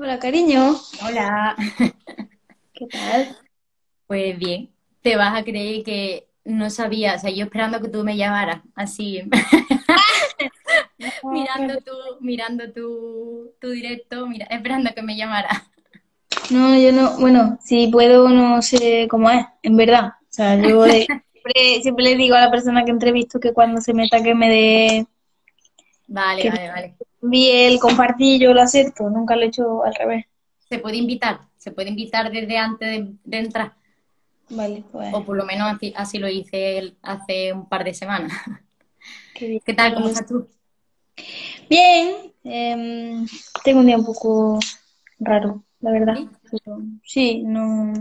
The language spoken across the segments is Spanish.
Hola, cariño. Hola, ¿Qué tal? pues bien, te vas a creer que no sabía, o sea, yo esperando que tú me llamaras, así, No, mirando tu directo, esperando que me llamaras. no, yo no, bueno, si puedo, no sé cómo es, en verdad. O sea, siempre le digo a la persona que entrevisto que cuando se meta Vale, que me vale, vale. envíe el compartir, yo lo acepto, nunca lo he hecho al revés. Se puede invitar desde antes de entrar, Vale, pues, o por lo menos así lo hice hace un par de semanas. qué bien, ¿Qué pues tal? no ¿Cómo lo sé. estás tú? Bien, tengo un día un poco raro, la verdad. ¿Sí? Pero sí, no,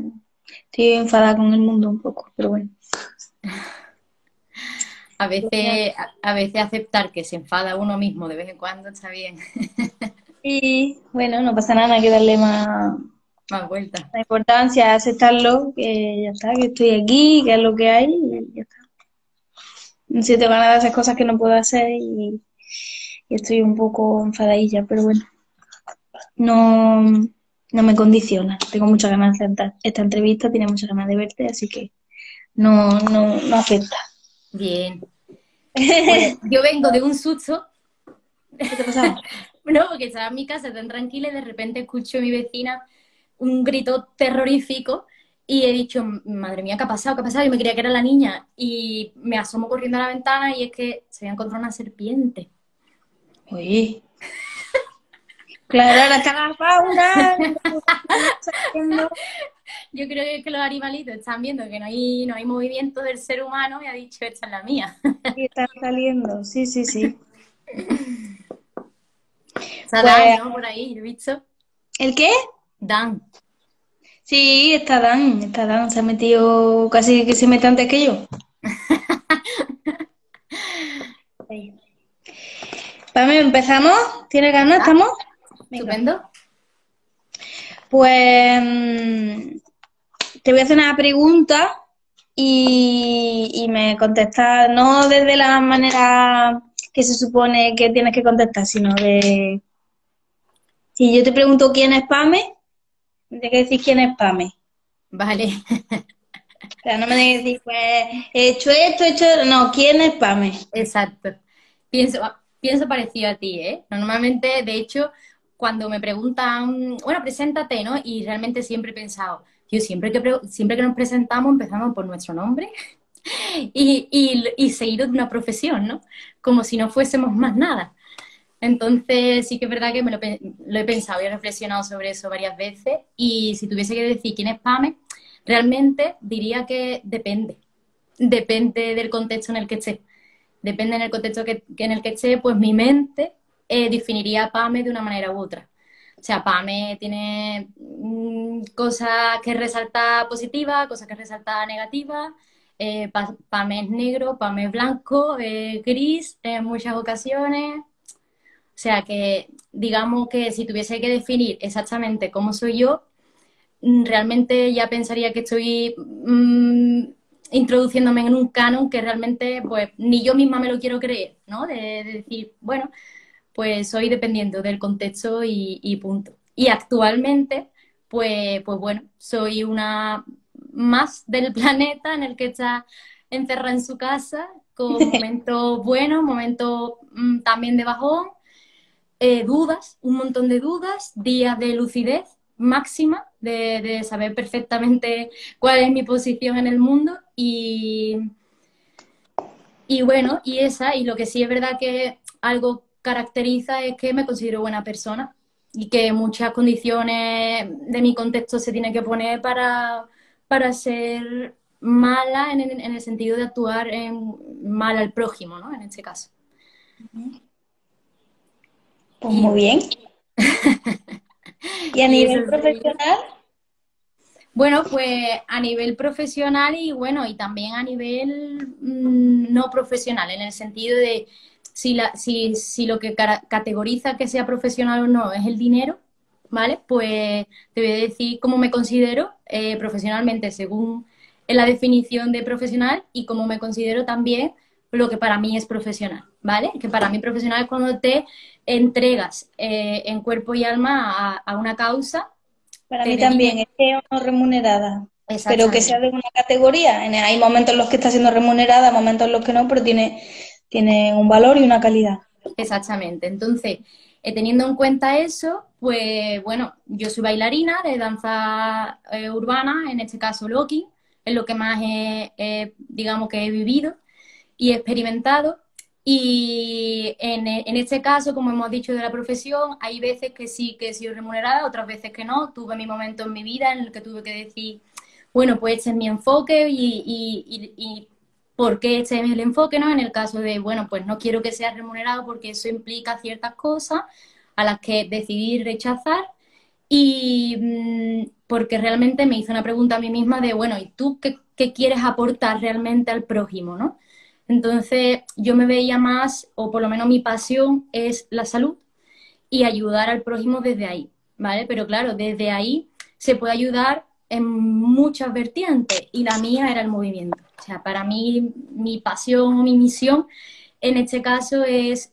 estoy enfadada con el mundo un poco, pero bueno. A veces aceptar que se enfada uno mismo de vez en cuando está bien, Y bueno, no pasa nada, hay que darle más vueltas. la importancia, aceptarlo, que ya está, que estoy aquí, que es lo que hay y ya está. No se te van a dar esas cosas que no puedo hacer y estoy un poco enfadadilla, pero bueno, no, no me condiciona. Tengo muchas ganas de hacer esta entrevista, tiene muchas ganas de verte, así que no afecta. Bien. Pues ¿Qué yo vengo de un susto. te ha pasado? No, porque estaba en mi casa tan tranquila y de repente escucho a mi vecina un grito terrorífico y he dicho, madre mía, ¿qué ha pasado? ¿Qué ha pasado? Y me creía que era la niña y me asomo corriendo a la ventana y es que se había encontrado una serpiente. Oye, claro, ahora está la fauna, saliendo, Yo creo que, los animalitos están viendo que no hay movimiento del ser humano y ha dicho, esta es la mía. y está saliendo, sí, sí, sí. Está Dan, Pues, ¿no? Por ahí, ¿lo he visto? ¿el qué? Dan. Sí, está Dan, se ha metido casi que se mete antes que yo. Sí. Pame, ¿empezamos? ¿Tienes ganas? Venga, ¿Estamos? Venga. estupendo. Pues te voy a hacer una pregunta y me contestas, no desde la manera que se supone que tienes que contestar, sino de... Si yo te pregunto quién es Pame, tienes que decir quién es Pame. Vale, O sea, no me tienes que decir, pues, he hecho... No, ¿quién es Pame? exacto. Pienso parecido a ti, ¿eh? Normalmente, de hecho, cuando me preguntan, bueno, preséntate, ¿no? Y realmente siempre he pensado, yo siempre que nos presentamos empezamos por nuestro nombre y seguido de una profesión, ¿no? Como si no fuésemos más nada. Entonces, sí que es verdad que lo he pensado y he reflexionado sobre eso varias veces. Y si tuviese que decir quién es Pame, realmente diría que depende. Depende del contexto en el que esté. Depende en el contexto en el que esté, pues mi mente definiría a Pame de una manera u otra. O sea, Pame tiene cosas que resalta positivas, cosas que resalta negativas. Pame es negro, Pame es blanco, gris en muchas ocasiones. O sea que digamos que si tuviese que definir exactamente cómo soy yo, realmente ya pensaría que estoy introduciéndome en un canon que realmente pues ni yo misma me lo quiero creer, ¿no? De decir, bueno, pues soy dependiendo del contexto y punto. Y actualmente, pues bueno, soy una más del planeta en el que está encerrada en su casa con momentos buenos, momentos también de bajón, dudas, un montón de dudas, días de lucidez máxima, de saber perfectamente cuál es mi posición en el mundo y bueno, y lo que sí es verdad que algo caracteriza es que me considero buena persona y que muchas condiciones de mi contexto se tienen que poner para ser mala en el sentido de actuar mal al prójimo, ¿no? En este caso. Pues Y muy eso. bien. ¿Y a Y eso nivel sería. profesional? Bueno, pues a nivel profesional y bueno, y también a nivel no profesional, en el sentido de si lo que categoriza que sea profesional o no es el dinero, ¿vale? Pues te voy a decir cómo me considero profesionalmente según la definición de profesional y cómo me considero también lo que para mí es profesional, ¿vale? Que para mí profesional es cuando te entregas en cuerpo y alma a una causa, Para te mí también, dedicas es que es no remunerada, pero que sea exactamente. de una categoría. Hay momentos en los que está siendo remunerada, momentos en los que no, pero tiene un valor y una calidad. Exactamente. Entonces, teniendo en cuenta eso, pues bueno, yo soy bailarina de danza urbana, en este caso Loki, es lo que más digamos que he vivido y he experimentado. Y en este caso, como hemos dicho de la profesión, hay veces que sí que he sido remunerada, otras veces que no. Tuve mi momento en mi vida en el que tuve que decir, bueno, pues este es mi enfoque y por qué este es el enfoque, ¿no? En el caso de, bueno, pues no quiero que sea remunerado porque eso implica ciertas cosas a las que decidí rechazar y porque realmente me hice una pregunta a mí misma de, bueno, ¿y tú qué quieres aportar realmente al prójimo, ¿no? Entonces yo me veía más, o por lo menos mi pasión es la salud y ayudar al prójimo desde ahí, ¿vale? Pero claro, desde ahí se puede ayudar en muchas vertientes y la mía era el movimiento. O sea, para mí mi pasión o mi misión en este caso es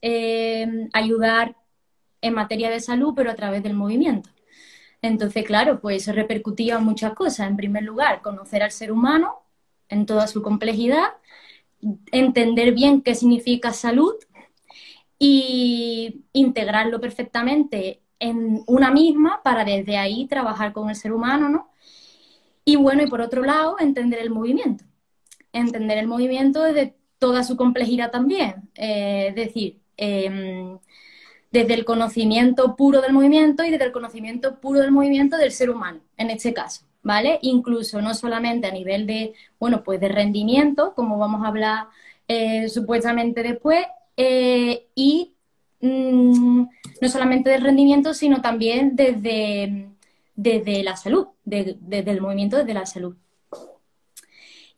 ayudar en materia de salud, pero a través del movimiento. Entonces, claro, pues eso repercutía en muchas cosas. En primer lugar, conocer al ser humano en toda su complejidad, entender bien qué significa salud y integrarlo perfectamente en una misma para desde ahí trabajar con el ser humano, ¿no? Y bueno, y por otro lado, entender el movimiento desde toda su complejidad también, es decir, desde el conocimiento puro del movimiento y desde el conocimiento puro del movimiento del ser humano, en este caso, ¿vale? Incluso no solamente a nivel de, bueno, pues de rendimiento, como vamos a hablar supuestamente después, y no solamente del rendimiento, sino también desde la salud, desde el movimiento desde la salud.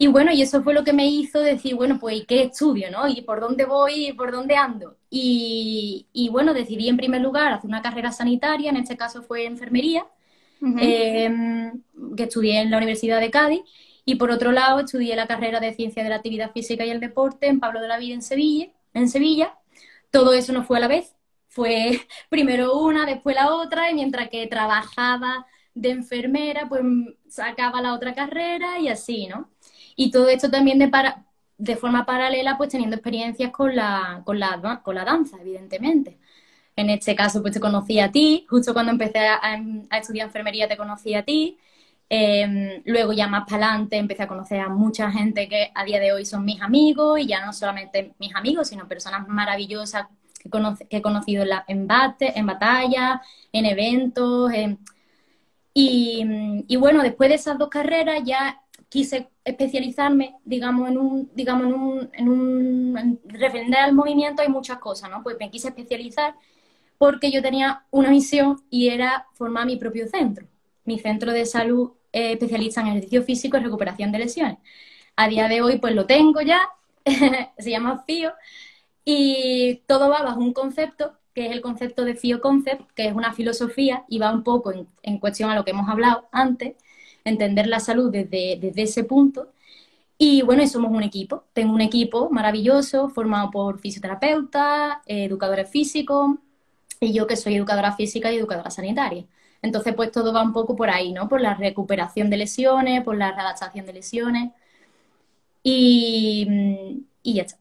Y bueno, y eso fue lo que me hizo decir, bueno, pues, ¿y qué estudio, no? ¿Y por dónde voy y por dónde ando? Y bueno, decidí en primer lugar hacer una carrera sanitaria, en este caso fue enfermería, Ujú. eh, que estudié en la Universidad de Cádiz, y por otro lado estudié la carrera de Ciencia de la Actividad Física y el Deporte en Pablo de la Vida en Sevilla. Todo eso no fue a la vez, fue primero una, después la otra, y mientras que trabajaba de enfermera, pues sacaba la otra carrera y así, ¿no? Y todo esto también de forma paralela, pues teniendo experiencias con la danza, evidentemente. En este caso, pues te conocí a ti, justo cuando empecé a estudiar enfermería te conocí a ti. Luego ya más para adelante empecé a conocer a mucha gente que a día de hoy son mis amigos y ya no solamente mis amigos, sino personas maravillosas que he conocido en batalla, en eventos. Y bueno, después de esas dos carreras ya quise especializarme, digamos, en referente al movimiento hay muchas cosas, ¿no? Pues me quise especializar porque yo tenía una misión y era formar mi propio centro, mi centro de salud especialista en ejercicio físico y recuperación de lesiones. A día de hoy pues lo tengo ya, se llama FIO y todo va bajo un concepto que es el concepto de FIO Concept, que es una filosofía y va un poco en cuestión a lo que hemos hablado antes, entender la salud desde ese punto. Y bueno, y somos un equipo. Tengo un equipo maravilloso formado por fisioterapeutas, educadores físicos, y yo que soy educadora física y educadora sanitaria. Entonces, pues todo va un poco por ahí, ¿no? Por la recuperación de lesiones, por la readaptación de lesiones y ya está.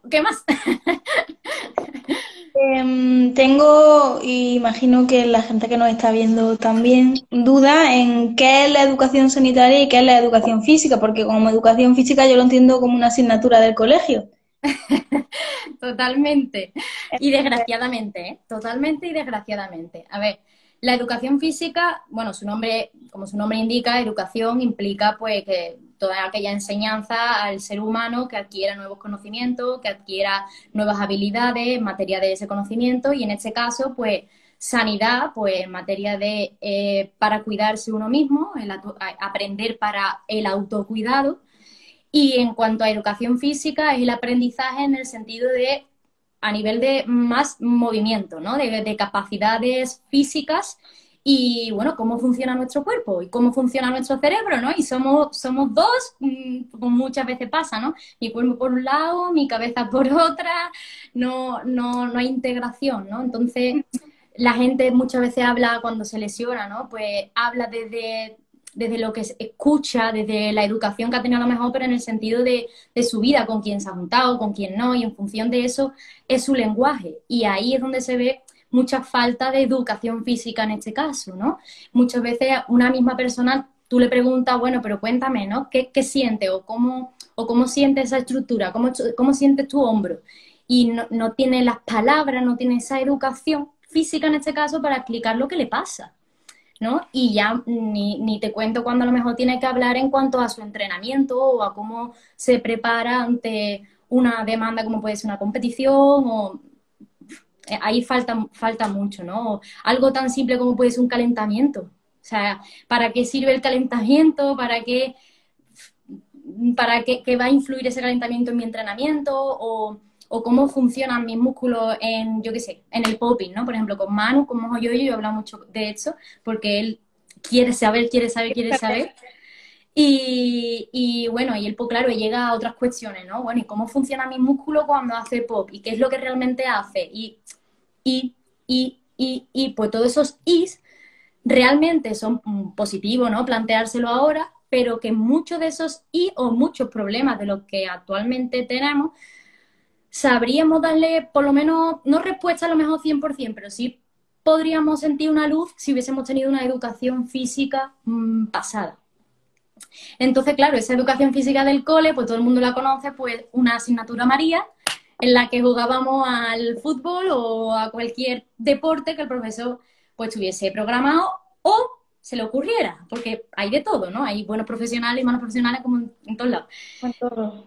¿Qué más? Tengo, y imagino que la gente que nos está viendo también, duda en qué es la educación sanitaria y qué es la educación física, porque como educación física yo lo entiendo como una asignatura del colegio. Totalmente. Y desgraciadamente, ¿eh? Totalmente y desgraciadamente. A ver, la educación física, bueno, como su nombre indica, educación implica pues que toda aquella enseñanza al ser humano que adquiera nuevos conocimientos, que adquiera nuevas habilidades en materia de ese conocimiento y en este caso, pues sanidad, pues en materia de para cuidarse uno mismo, aprender para el autocuidado y en cuanto a educación física, es el aprendizaje en el sentido de, a nivel de más movimiento, ¿no? De capacidades físicas y bueno, cómo funciona nuestro cuerpo y cómo funciona nuestro cerebro, ¿no? Y somos dos, como muchas veces pasa, ¿no? Mi cuerpo por un lado, mi cabeza por otra, no hay integración, ¿no? Entonces, la gente muchas veces habla cuando se lesiona, ¿no? Pues habla desde lo que escucha, desde la educación que ha tenido a lo mejor, pero en el sentido de su vida, con quién se ha juntado, con quién no, y en función de eso es su lenguaje. Y ahí es donde se ve mucha falta de educación física en este caso, ¿no? Muchas veces una misma persona, tú le preguntas, bueno, pero cuéntame, ¿no? ¿Qué sientes o cómo sientes esa estructura? ¿Cómo sientes tu hombro? Y no tiene las palabras, no tiene esa educación física en este caso para explicar lo que le pasa, ¿no? Y ya ni te cuento cuando a lo mejor tiene que hablar en cuanto a su entrenamiento o a cómo se prepara ante una demanda como puede ser una competición o ahí falta mucho, ¿no? O algo tan simple como puede ser un calentamiento. O sea, ¿para qué sirve el calentamiento? ¿Qué va a influir ese calentamiento en mi entrenamiento? O cómo funcionan mis músculos en, yo qué sé, en el popping, ¿no? Por ejemplo, con Manu, con Mojo yo he hablado mucho de eso, porque él quiere saber, quiere saber, quiere saber. Y bueno, y él, pues claro, llega a otras cuestiones, ¿no? Bueno, ¿y cómo funciona mi músculo cuando hace pop? ¿Y qué es lo que realmente hace? Y, pues todos esos is realmente son positivos, ¿no? Planteárselo ahora, pero que muchos de esos y o muchos problemas de los que actualmente tenemos, sabríamos darle por lo menos, no respuesta a lo mejor 100%, pero sí podríamos sentir una luz si hubiésemos tenido una educación física pasada. Entonces, claro, esa educación física del cole, pues todo el mundo la conoce, pues una asignatura María, en la que jugábamos al fútbol o a cualquier deporte que el profesor pues tuviese programado o se le ocurriera, porque hay de todo, ¿no? Hay buenos profesionales y malos profesionales como en todos lados. Con todo.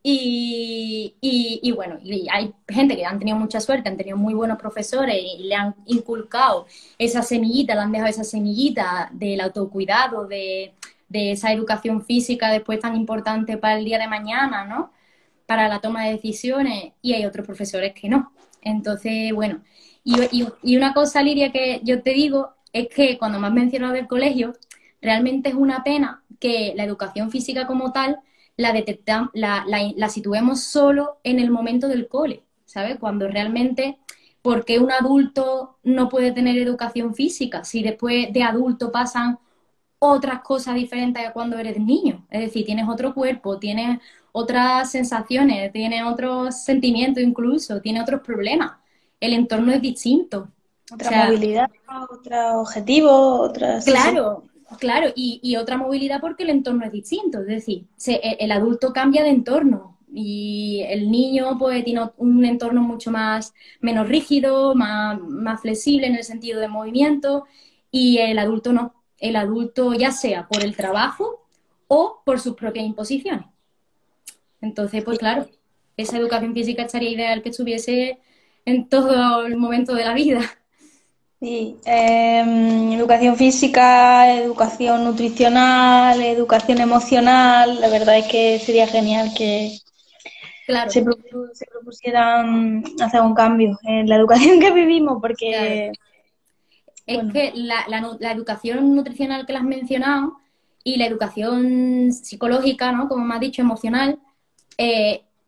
Y bueno, y hay gente que han tenido mucha suerte, han tenido muy buenos profesores y le han inculcado esa semillita, le han dejado esa semillita del autocuidado, de esa educación física después tan importante para el día de mañana, ¿no? Para la toma de decisiones, y hay otros profesores que no. Entonces, bueno, y una cosa, Lidia, que yo te digo, es que cuando me has mencionado del colegio, realmente es una pena que la educación física como tal la situemos solo en el momento del cole, ¿sabes? Cuando realmente, ¿por qué un adulto no puede tener educación física si después de adulto pasan otras cosas diferentes a cuando eres niño? Es decir, tienes otro cuerpo, tienes otras sensaciones, tienes otros sentimientos incluso, tienes otros problemas. El entorno es distinto. O Otra sea, movilidad, otro objetivo, otra... Sí, sí. claro, claro, y otra movilidad porque el entorno es distinto, es decir, el adulto cambia de entorno y el niño pues tiene un entorno mucho más, menos rígido, más flexible en el sentido de movimiento y el adulto no, el adulto ya sea por el trabajo o por sus propias imposiciones. Entonces, pues claro, esa educación física estaría ideal que estuviese en todo el momento de la vida. Sí, educación física, educación nutricional, educación emocional. La verdad es que sería genial que Claro, se propusieran hacer un cambio en la educación que vivimos, claro. porque, Es bueno, que la educación nutricional que las has mencionado y la educación psicológica, ¿no? Como me has dicho, emocional,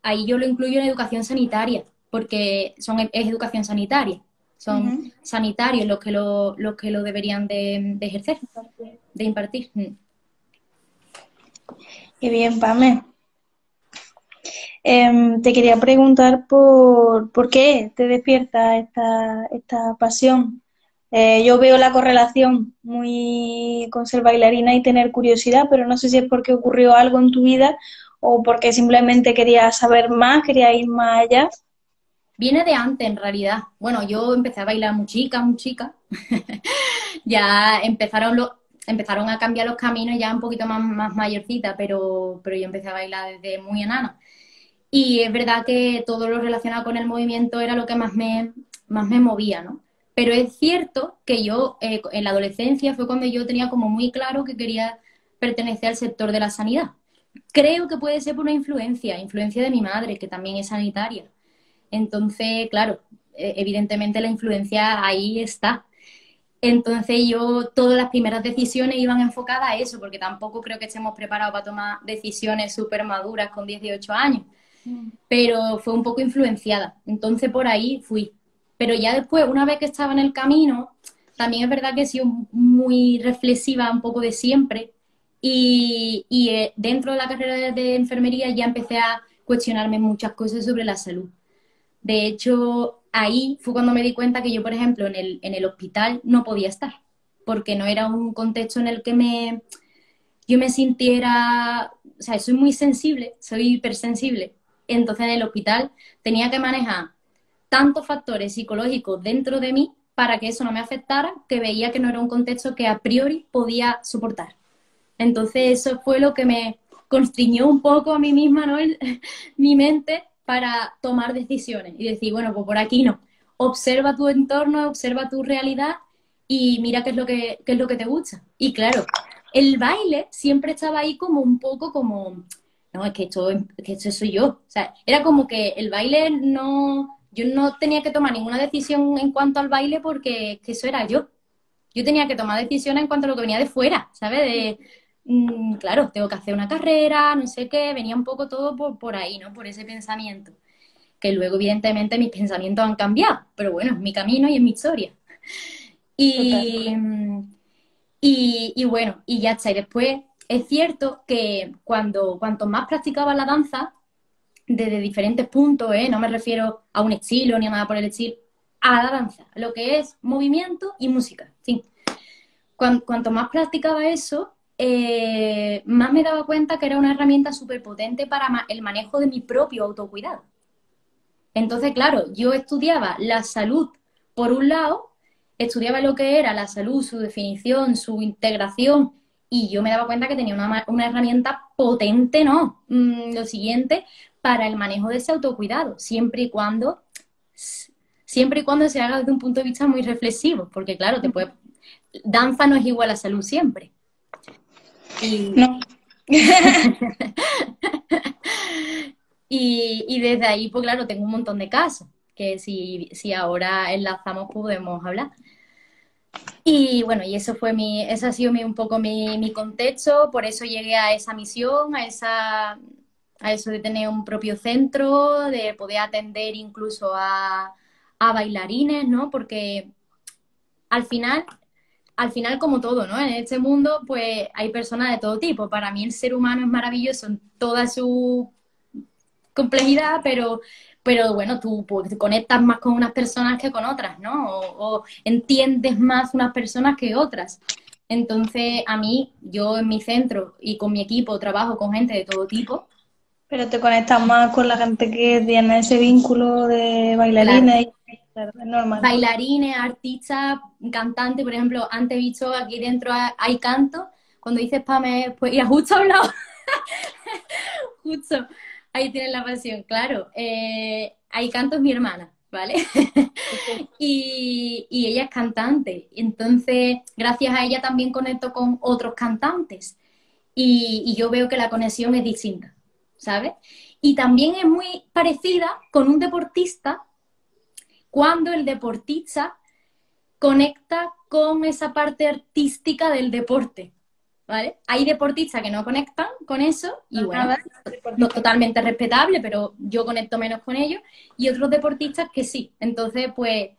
ahí yo lo incluyo en educación sanitaria, porque es educación sanitaria. Son ujú. sanitarios los que lo deberían de ejercer, de impartir. Qué bien, Pame. Te quería preguntar por qué te despierta esta pasión. Yo veo la correlación muy con ser bailarina y tener curiosidad, pero no sé si es porque ocurrió algo en tu vida o porque simplemente querías saber más, querías ir más allá. Viene de antes, en realidad. Bueno, yo empecé a bailar muy chica, muy chica. Ya empezaron a cambiar los caminos ya un poquito más mayorcita, pero yo empecé a bailar desde muy enana. Y es verdad que todo lo relacionado con el movimiento era lo que más me movía, ¿no? Pero es cierto que yo en la adolescencia fue cuando yo tenía como muy claro que quería pertenecer al sector de la sanidad. Creo que puede ser por una influencia de mi madre, que también es sanitaria. Entonces, claro, evidentemente la influencia ahí está. Entonces yo, todas las primeras decisiones iban enfocadas a eso, porque tampoco creo que estemos preparados para tomar decisiones súper maduras con 18 años, pero fue un poco influenciada. Entonces por ahí fui. Pero ya después, una vez que estaba en el camino, también es verdad que he sido muy reflexiva un poco de siempre y dentro de la carrera de enfermería ya empecé a cuestionarme muchas cosas sobre la salud. De hecho, ahí fue cuando me di cuenta que yo, por ejemplo, en el hospital no podía estar, porque no era un contexto en el que yo me sintiera, o sea, soy muy sensible, soy hipersensible. Entonces en el hospital tenía que manejar tantos factores psicológicos dentro de mí para que eso no me afectara, que veía que no era un contexto que a priori podía soportar. Entonces eso fue lo que me constriñó un poco a mí misma, ¿no? Mi mente para tomar decisiones y decir, bueno, pues por aquí no. Observa tu entorno, observa tu realidad y mira qué es lo que te gusta. Y claro, el baile siempre estaba ahí como un poco como, no, es que esto soy yo. O sea, era como que el baile no, yo no tenía que tomar ninguna decisión en cuanto al baile porque es que eso era yo. Yo tenía que tomar decisiones en cuanto a lo que venía de fuera, ¿sabes? Claro, tengo que hacer una carrera, no sé qué, venía un poco todo por ahí, ¿no? Por ese pensamiento. Que luego, evidentemente, mis pensamientos han cambiado, pero bueno, es mi camino y es mi historia. Total. Y, y bueno, y ya está. Y después es cierto que cuanto más practicaba la danza, desde diferentes puntos, ¿eh? No me refiero a un estilo ni a nada por el estilo, a la danza, lo que es movimiento y música, sí. Cuanto más practicaba eso, más me daba cuenta que era una herramienta súper potente para el manejo de mi propio autocuidado. Entonces, claro, yo estudiaba la salud por un lado, estudiaba lo que era la salud, su definición, su integración, y yo me daba cuenta que tenía una herramienta potente, ¿no? Lo siguiente, para el manejo de ese autocuidado, siempre y cuando se haga desde un punto de vista muy reflexivo, porque claro, danza no es igual a salud siempre. Y, No. y desde ahí, pues claro, tengo un montón de casos que si ahora enlazamos podemos hablar. Y bueno, y ese ha sido un poco mi contexto, por eso llegué a esa misión, a eso de tener un propio centro, de poder atender incluso a bailarines, ¿no? Porque al final como todo, ¿no? En este mundo, pues hay personas de todo tipo. Para mí el ser humano es maravilloso en toda su complejidad, pero bueno, tú pues, te conectas más con unas personas que con otras, ¿no? O entiendes más unas personas que otras. Entonces, a mí, yo en mi centro y con mi equipo trabajo con gente de todo tipo. Pero te conectas más con la gente que tiene ese vínculo de Claro, bailarines y claro, es normal. bailarines, artistas, cantantes, por ejemplo, antes he visto aquí dentro hay canto. Cuando dices Pame, pues, y justo he hablado. Justo, ahí tienes la pasión, claro. Ahí canto es mi hermana, ¿vale? Y ella es cantante. Entonces, gracias a ella también conecto con otros cantantes. Y yo veo que la conexión es distinta, ¿sabes? Y también es muy parecida con un deportista cuando el deportista conecta con esa parte artística del deporte. ¿Vale? Hay deportistas que no conectan con eso y bueno, Nada, no, totalmente respetable, pero yo conecto menos con ellos y otros deportistas que sí. Entonces, pues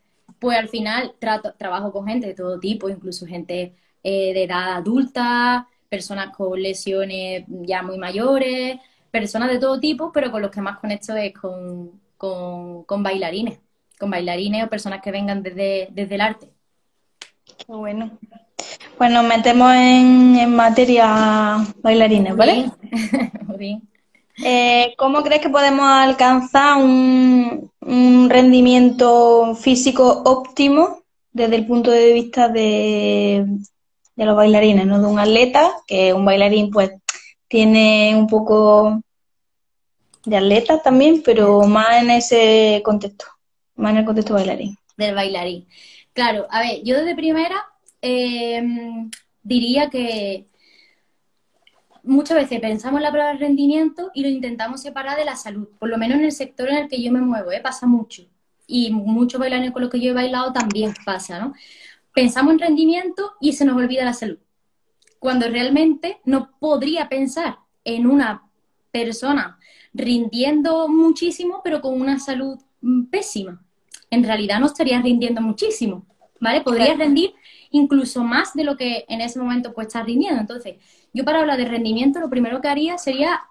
al final trabajo con gente de todo tipo, incluso gente de edad adulta, personas con lesiones ya muy mayores, personas de todo tipo, pero con los que más conecto es con bailarines o personas que vengan desde el arte. qué bueno. Pues nos metemos en materia bailarines, Muy ¿vale? bien, muy bien. ¿Cómo crees que podemos alcanzar un rendimiento físico óptimo desde el punto de vista de los bailarines, ¿no? De un atleta, que un bailarín pues tiene un poco de atleta también, pero más en ese contexto, más en el contexto bailarín. Del bailarín. Claro, a ver, yo desde primera eh, diría que muchas veces pensamos en la palabra rendimiento y lo intentamos separar de la salud. Por lo menos en el sector en el que yo me muevo, pasa mucho. Y muchos bailarines con los que yo he bailado también pasa, ¿no? pensamos en rendimiento y se nos olvida la salud. Cuando realmente no podría pensar en una persona rindiendo muchísimo, pero con una salud pésima. En realidad no estarías rindiendo muchísimo, ¿vale? Podrías rendir incluso más de lo que en ese momento pues estás rindiendo. Entonces, yo para hablar de rendimiento, lo primero que haría sería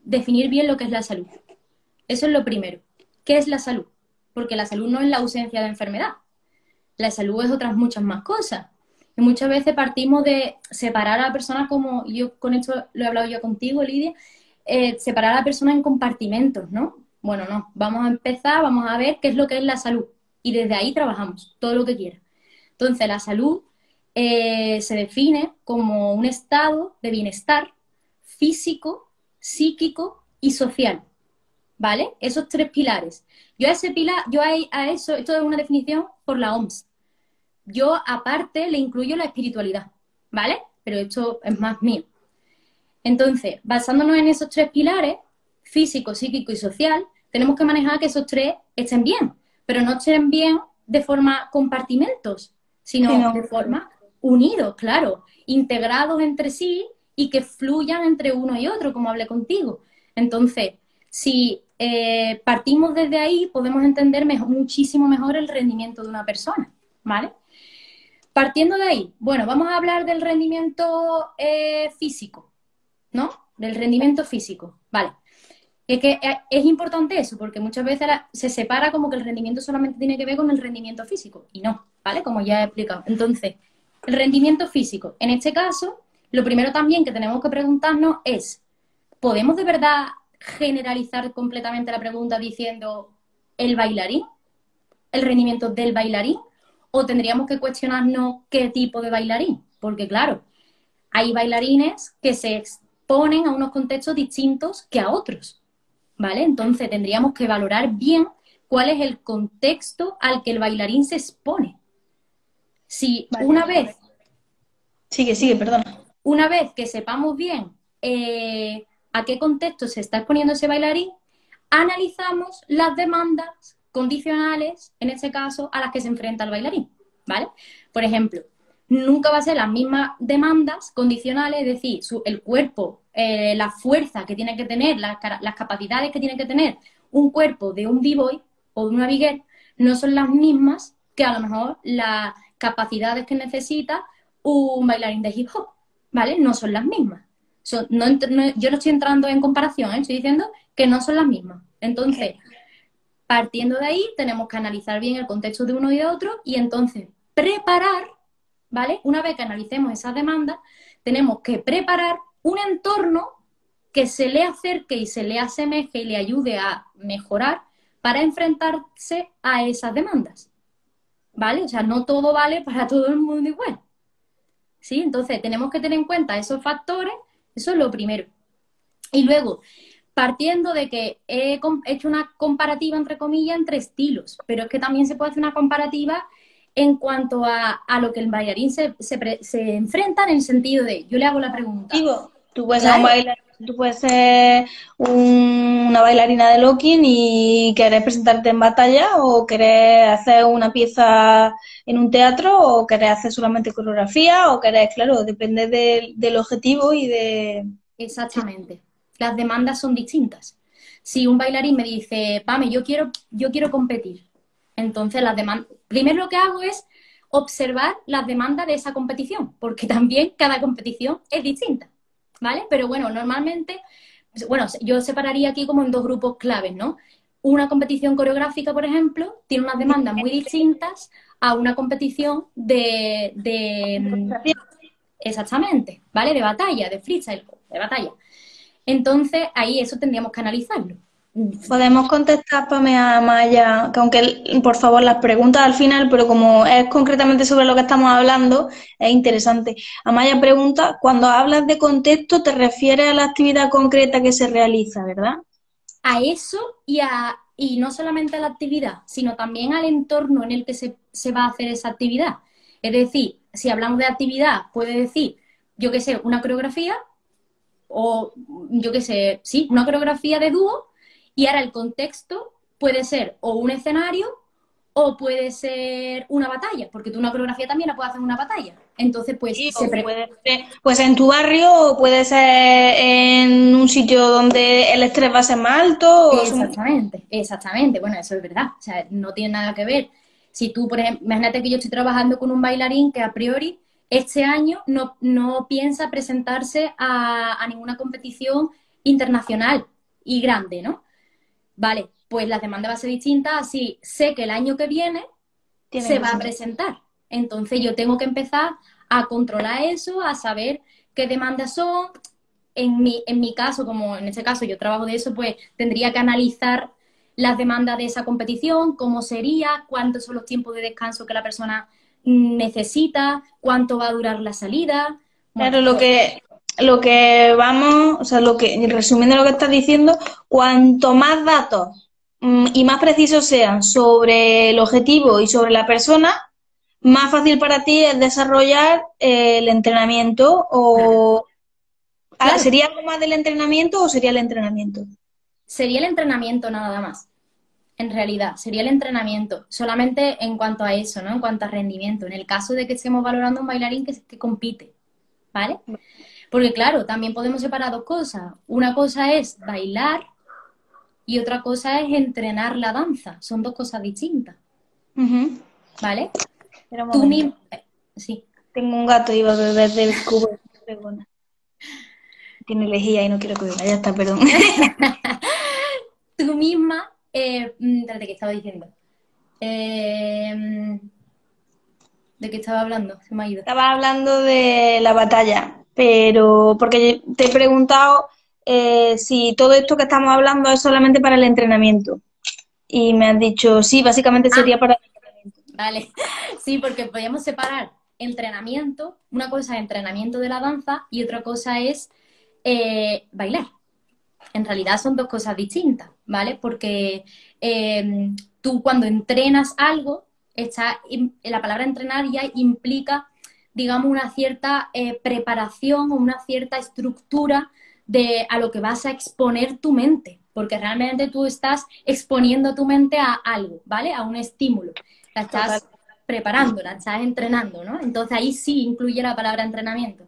definir bien lo que es la salud. Eso es lo primero. ¿Qué es la salud? Porque la salud no es la ausencia de enfermedad. La salud es otras muchas más cosas. Y muchas veces partimos de separar a la persona, como yo con esto lo he hablado yo contigo, Lidia, separar a la persona en compartimentos, ¿no? Bueno, no, vamos a empezar, vamos a ver qué es lo que es la salud. Y desde ahí trabajamos, todo lo que quiera. Entonces, la salud se define como un estado de bienestar físico, psíquico y social, ¿vale? Esos tres pilares. Yo a ese pilar, a eso, esto es una definición por la OMS. Yo aparte le incluyo la espiritualidad, ¿vale? Pero esto es más mío. Entonces, basándonos en esos tres pilares, físico, psíquico y social, tenemos que manejar que esos tres estén bien, pero no estén bien de forma compartimentos, sino de forma unidos, claro, integrados entre sí y que fluyan entre uno y otro, como hablé contigo. Entonces, si partimos desde ahí, podemos entender muchísimo mejor el rendimiento de una persona, ¿vale? Partiendo de ahí, bueno, vamos a hablar del rendimiento físico, ¿no? Del rendimiento físico, ¿vale? Es que es importante eso, porque muchas veces se separa como que el rendimiento solamente tiene que ver con el rendimiento físico, y no, ¿vale? Como ya he explicado. Entonces, el rendimiento físico, en este caso, lo primero también que tenemos que preguntarnos es, ¿podemos de verdad generalizar completamente la pregunta diciendo el bailarín? ¿El rendimiento del bailarín? ¿O tendríamos que cuestionarnos qué tipo de bailarín? Porque claro, hay bailarines que se exponen a unos contextos distintos que a otros, ¿vale? Entonces tendríamos que valorar bien cuál es el contexto al que el bailarín se expone. Si una vez... Sigue, perdona. Una vez que sepamos bien a qué contexto se está exponiendo ese bailarín, analizamos las demandas condicionales, en este caso, a las que se enfrenta el bailarín, ¿vale? Por ejemplo, nunca va a ser las mismas demandas condicionales, es decir, el cuerpo, la fuerza que tiene que tener, las capacidades que tiene que tener un cuerpo de un b-boy o de una big-girl, no son las mismas que a lo mejor las capacidades que necesita un bailarín de hip hop, ¿vale? No son las mismas. Yo no estoy entrando en comparación, estoy diciendo que no son las mismas. Entonces, partiendo de ahí, tenemos que analizar bien el contexto de uno y de otro y entonces preparar, ¿vale? Una vez que analicemos esas demandas, tenemos que preparar un entorno que se le acerque y se le asemeje y le ayude a mejorar para enfrentarse a esas demandas, ¿vale? O sea, no todo vale para todo el mundo igual, ¿sí? Entonces, tenemos que tener en cuenta esos factores, eso es lo primero. Y luego, partiendo de que he hecho una comparativa, entre comillas, entre estilos, pero es que también se puede hacer una comparativa en cuanto a lo que el bailarín se enfrenta en el sentido de, yo le hago la pregunta. Tú puedes ser tú puedes ser una bailarina de locking y querés presentarte en batalla o querés hacer una pieza en un teatro o querés hacer solamente coreografía o querés, claro, depende del objetivo y de... Exactamente. Las demandas son distintas. Si un bailarín me dice, Pame, yo quiero competir, entonces las demandas, primero lo que hago es observar las demandas de esa competición, porque también cada competición es distinta, ¿vale? Pero bueno, normalmente, bueno, yo separaría aquí como en dos grupos claves, ¿no? Una competición coreográfica, por ejemplo, tiene unas demandas muy distintas a una competición exactamente, ¿vale? De batalla, de freestyle, de batalla. Entonces, ahí eso tendríamos que analizarlo. Podemos contestar, Pame, a Maya, que aunque, por favor, las preguntas al final, pero como es concretamente sobre lo que estamos hablando, es interesante. Amaya pregunta, cuando hablas de contexto, te refieres a la actividad concreta que se realiza, ¿verdad? A eso y no solamente a la actividad, sino también al entorno en el que se va a hacer esa actividad. Es decir, si hablamos de actividad, puede decir, yo qué sé, una coreografía, o yo qué sé, sí, una coreografía de dúo, y ahora el contexto puede ser o un escenario o puede ser una batalla, porque tú una coreografía también la puedes hacer en una batalla. Entonces, pues Sí, o puede ser, pues en tu barrio, o puede ser en un sitio donde el estrés va a ser más alto, o son... Exactamente, exactamente. Bueno, eso es verdad. O sea, no tiene nada que ver. Si tú, por ejemplo, imagínate que yo estoy trabajando con un bailarín que a priori este año no piensa presentarse a ninguna competición internacional y grande, ¿no? Vale, pues la demanda va a ser distinta, así sé que el año que viene Tiene que se va a presentar. presentar. Entonces yo tengo que empezar a controlar eso, a saber qué demandas son. En mi caso, como en este caso yo trabajo de eso, pues tendría que analizar las demandas de esa competición, cómo sería, cuántos son los tiempos de descanso que la persona necesita, cuánto va a durar la salida. Bueno, Claro, lo pues que vamos, o sea, resumiendo lo que estás diciendo, cuanto más datos y más precisos sean sobre el objetivo y sobre la persona, más fácil para ti es desarrollar el entrenamiento o claro, ¿sería algo más del entrenamiento o sería el entrenamiento? sería el entrenamiento nada más. En realidad, sería el entrenamiento, solamente en cuanto a eso, ¿no? En cuanto a rendimiento. En el caso de que estemos valorando un bailarín que compite, ¿vale? Porque claro, también podemos separar dos cosas. Una cosa es bailar y otra cosa es entrenar la danza. Son dos cosas distintas, Ujú. ¿vale? Espera un Tú momento. mismo... sí. Tengo un gato y iba a beber del cubo de fregona. Tiene lejía y no quiero que beba. Ya está, perdón. Tú misma... espérate, ¿qué estaba diciendo? Eh, ¿De qué estaba hablando? Se me ha ido. Estaba hablando de la batalla, pero porque te he preguntado si todo esto que estamos hablando es solamente para el entrenamiento. Y me has dicho, sí, básicamente Ah, sería para el entrenamiento. vale, sí, porque podríamos separar entrenamiento, una cosa es entrenamiento de la danza y otra cosa es bailar. En realidad son dos cosas distintas, ¿vale? Porque tú cuando entrenas algo, la palabra entrenar ya implica, digamos, una cierta preparación o una cierta estructura a lo que vas a exponer tu mente, porque realmente tú estás exponiendo tu mente a algo, ¿vale? A un estímulo. La Total. estás preparando, la estás entrenando, ¿no? Entonces ahí sí incluye la palabra entrenamiento.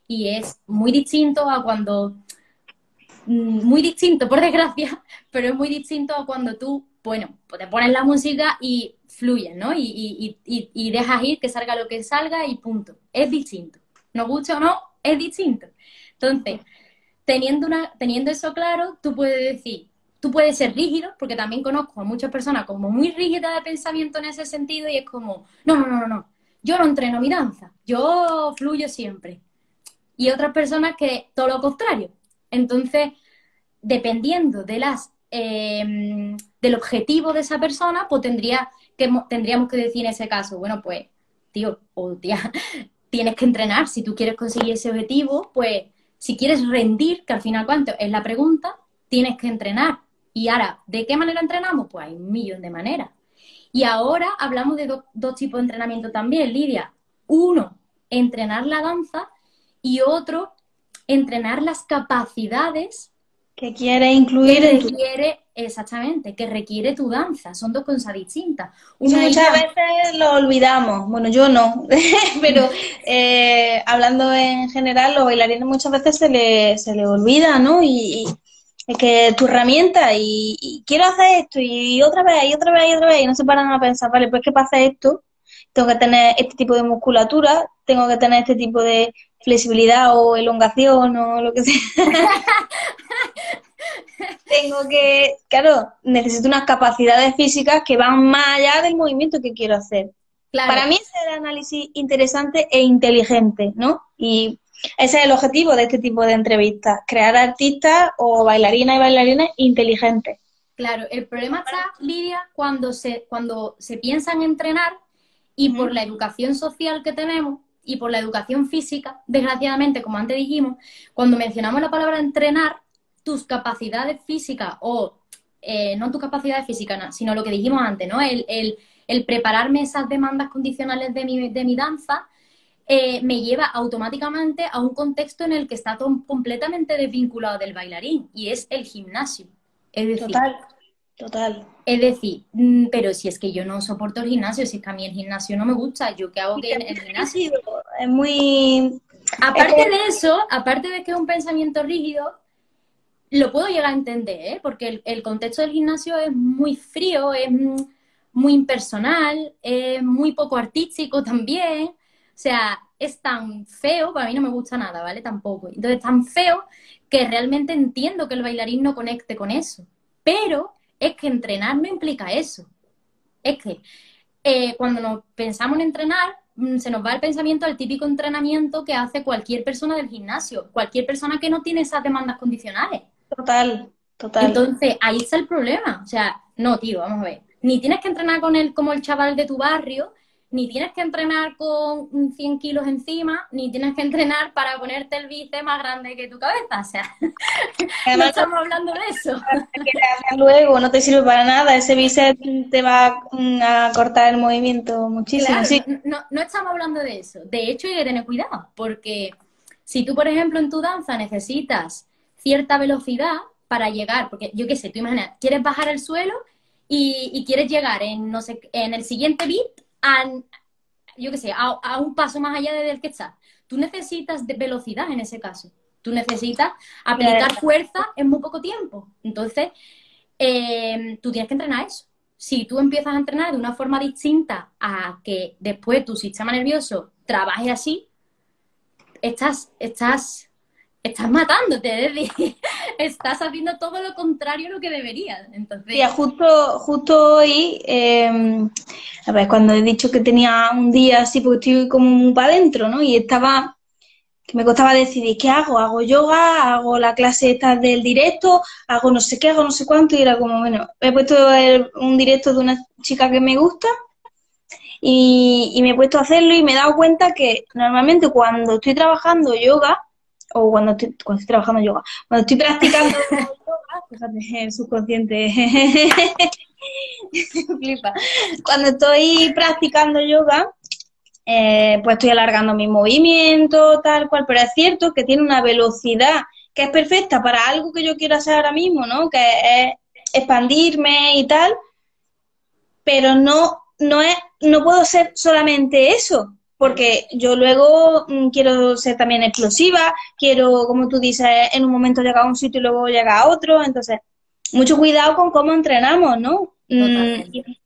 Y es muy distinto a cuando muy distinto, por desgracia, pero es muy distinto a cuando tú, bueno, pues te pones la música y fluyes, ¿no? Y dejas ir, que salga lo que salga y punto. Es distinto. Nos guste o no, es distinto. Entonces, teniendo eso claro, tú puedes ser rígido, porque también conozco a muchas personas como muy rígidas de pensamiento en ese sentido y es como, no, no, no, no, no, yo no entreno mi danza, yo fluyo siempre. Y otras personas que todo lo contrario. Entonces, dependiendo del objetivo de esa persona, pues tendríamos que decir en ese caso, bueno, pues, tío o tía, tienes que entrenar. Si tú quieres conseguir ese objetivo, pues, si quieres rendir, que al final cuánto es la pregunta, tienes que entrenar. Y ahora, ¿de qué manera entrenamos? Pues hay un millón de maneras. Y ahora hablamos de dos tipos de entrenamiento también, Lidia. Uno, entrenar la danza y otro, entrenar las capacidades Que quieres que incluir en tu... requiere, exactamente, que requiere tu danza. Son dos cosas distintas. Eso Una muchas iría, veces lo olvidamos. Bueno, yo no, pero hablando en general, los bailarines muchas veces se le olvida, ¿no? Y es que tu herramienta y quiero hacer esto y otra vez y otra vez y otra vez y no se paran a pensar, vale, pues que para hacer esto tengo que tener este tipo de musculatura, tengo que tener este tipo de flexibilidad o elongación o lo que sea. Tengo que, claro, necesito unas capacidades físicas que van más allá del movimiento que quiero hacer. Para claro, mí ese es el análisis interesante e inteligente, ¿no? Y ese es el objetivo de este tipo de entrevistas, crear artistas o bailarinas y bailarines inteligentes. claro. El problema está, Lidia, cuando se piensa en entrenar y por Ujú. la educación social que tenemos y por la educación física, desgraciadamente, como antes dijimos, cuando mencionamos la palabra entrenar, tus capacidades físicas o no tus capacidades físicas, no, sino lo que dijimos antes, ¿no? El prepararme esas demandas condicionales de mi danza me lleva automáticamente a un contexto en el que está completamente desvinculado del bailarín y es el gimnasio. Es decir, Total. Total. Es decir, pero si es que yo no soporto el gimnasio, si es que a mí el gimnasio no me gusta, ¿yo qué hago Y que que en es el muy gimnasio? rígido, es muy... Es Aparte como... de eso, aparte de que es un pensamiento rígido, lo puedo llegar a entender, ¿eh? Porque el contexto del gimnasio es muy frío, es muy impersonal, es muy poco artístico también. O sea, es tan feo, para mí no me gusta nada, ¿vale? Tampoco. Entonces, tan feo que realmente entiendo que el bailarín no conecte con eso. Pero es que entrenar no implica eso. Es que cuando nos pensamos en entrenar, se nos va el pensamiento al típico entrenamiento que hace cualquier persona del gimnasio, cualquier persona que no tiene esas demandas condicionales. Total, total. Entonces, ahí está el problema. O sea, no, tío, vamos a ver. Ni tienes que entrenar con él como el chaval de tu barrio, ni tienes que entrenar con 100 kilos encima, ni tienes que entrenar para ponerte el bíceps más grande que tu cabeza. O sea, no Además, estamos hablando de eso. que te haces luego no te sirve para nada. Ese bíceps te va a cortar el movimiento muchísimo, Claro, sí. no estamos hablando de eso. De hecho, hay que tener cuidado, porque si tú, por ejemplo, en tu danza necesitas cierta velocidad para llegar, porque yo qué sé, tú imaginas, quieres bajar el suelo y quieres llegar en, no sé, en el siguiente beat a, yo qué sé, a un paso más allá del que estás. Tú necesitas de velocidad en ese caso. Tú necesitas Ya, aplicar fuerza en muy poco tiempo. Entonces, tú tienes que entrenar eso. Si tú empiezas a entrenar de una forma distinta a que después tu sistema nervioso trabaje así, estás matándote, es decir, estás haciendo todo lo contrario a lo que deberías. tía, Entonces, justo hoy, a ver, cuando he dicho que tenía un día así, porque estoy como muy para adentro, ¿no? Y estaba, que me costaba decidir, ¿qué hago? ¿Hago yoga? ¿Hago la clase esta del directo? ¿Hago no sé qué? ¿Hago no sé cuánto? Y era como, bueno, he puesto un directo de una chica que me gusta y me he puesto a hacerlo y me he dado cuenta que normalmente cuando estoy trabajando yoga, o cuando estoy trabajando yoga, cuando estoy practicando yoga, fíjate, el subconsciente flipa. Cuando estoy practicando yoga, pues estoy alargando mi movimiento, tal cual, pero es cierto que tiene una velocidad que es perfecta para algo que yo quiero hacer ahora mismo, ¿no? Que es expandirme y tal, pero no puedo ser solamente eso, claro, porque yo luego quiero ser también explosiva, quiero, como tú dices, en un momento llegar a un sitio y luego llegar a otro, entonces, mucho cuidado con cómo entrenamos, ¿no? totalmente.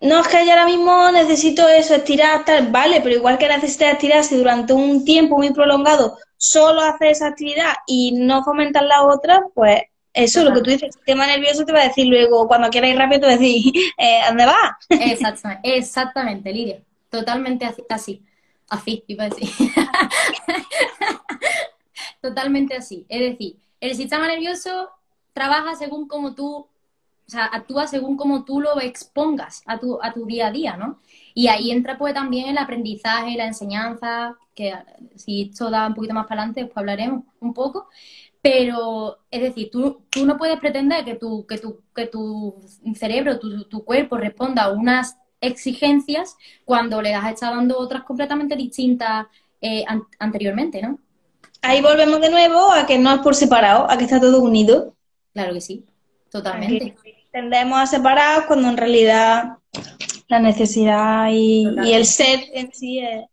No, es que yo ahora mismo necesito eso, estirar, tal, vale, pero igual que necesitas estirarse durante un tiempo muy prolongado, solo hacer esa actividad y no fomentar la otra, pues eso es lo que tú dices, Totalmente. el sistema nervioso te va a decir luego, cuando quieras ir rápido, te va a decir, ¿a dónde vas? Exactamente, exactamente, Lidia. Totalmente así. Así, así iba a decir. Totalmente así. Es decir, el sistema nervioso trabaja según como tú, o sea, actúa según como tú lo expongas a tu día a día, ¿no? Y ahí entra pues también el aprendizaje, la enseñanza, que si esto da un poquito más para adelante, después hablaremos un poco. Pero, es decir, tú no puedes pretender que tu cerebro, tu cuerpo responda a unas exigencias cuando le has estado dando otras completamente distintas anteriormente, ¿no? O Ahí sea, volvemos de nuevo a que no es por separado, a que está todo unido, claro que sí, a que totalmente, tendemos a separar cuando en realidad la necesidad y el totalmente, ser en sí es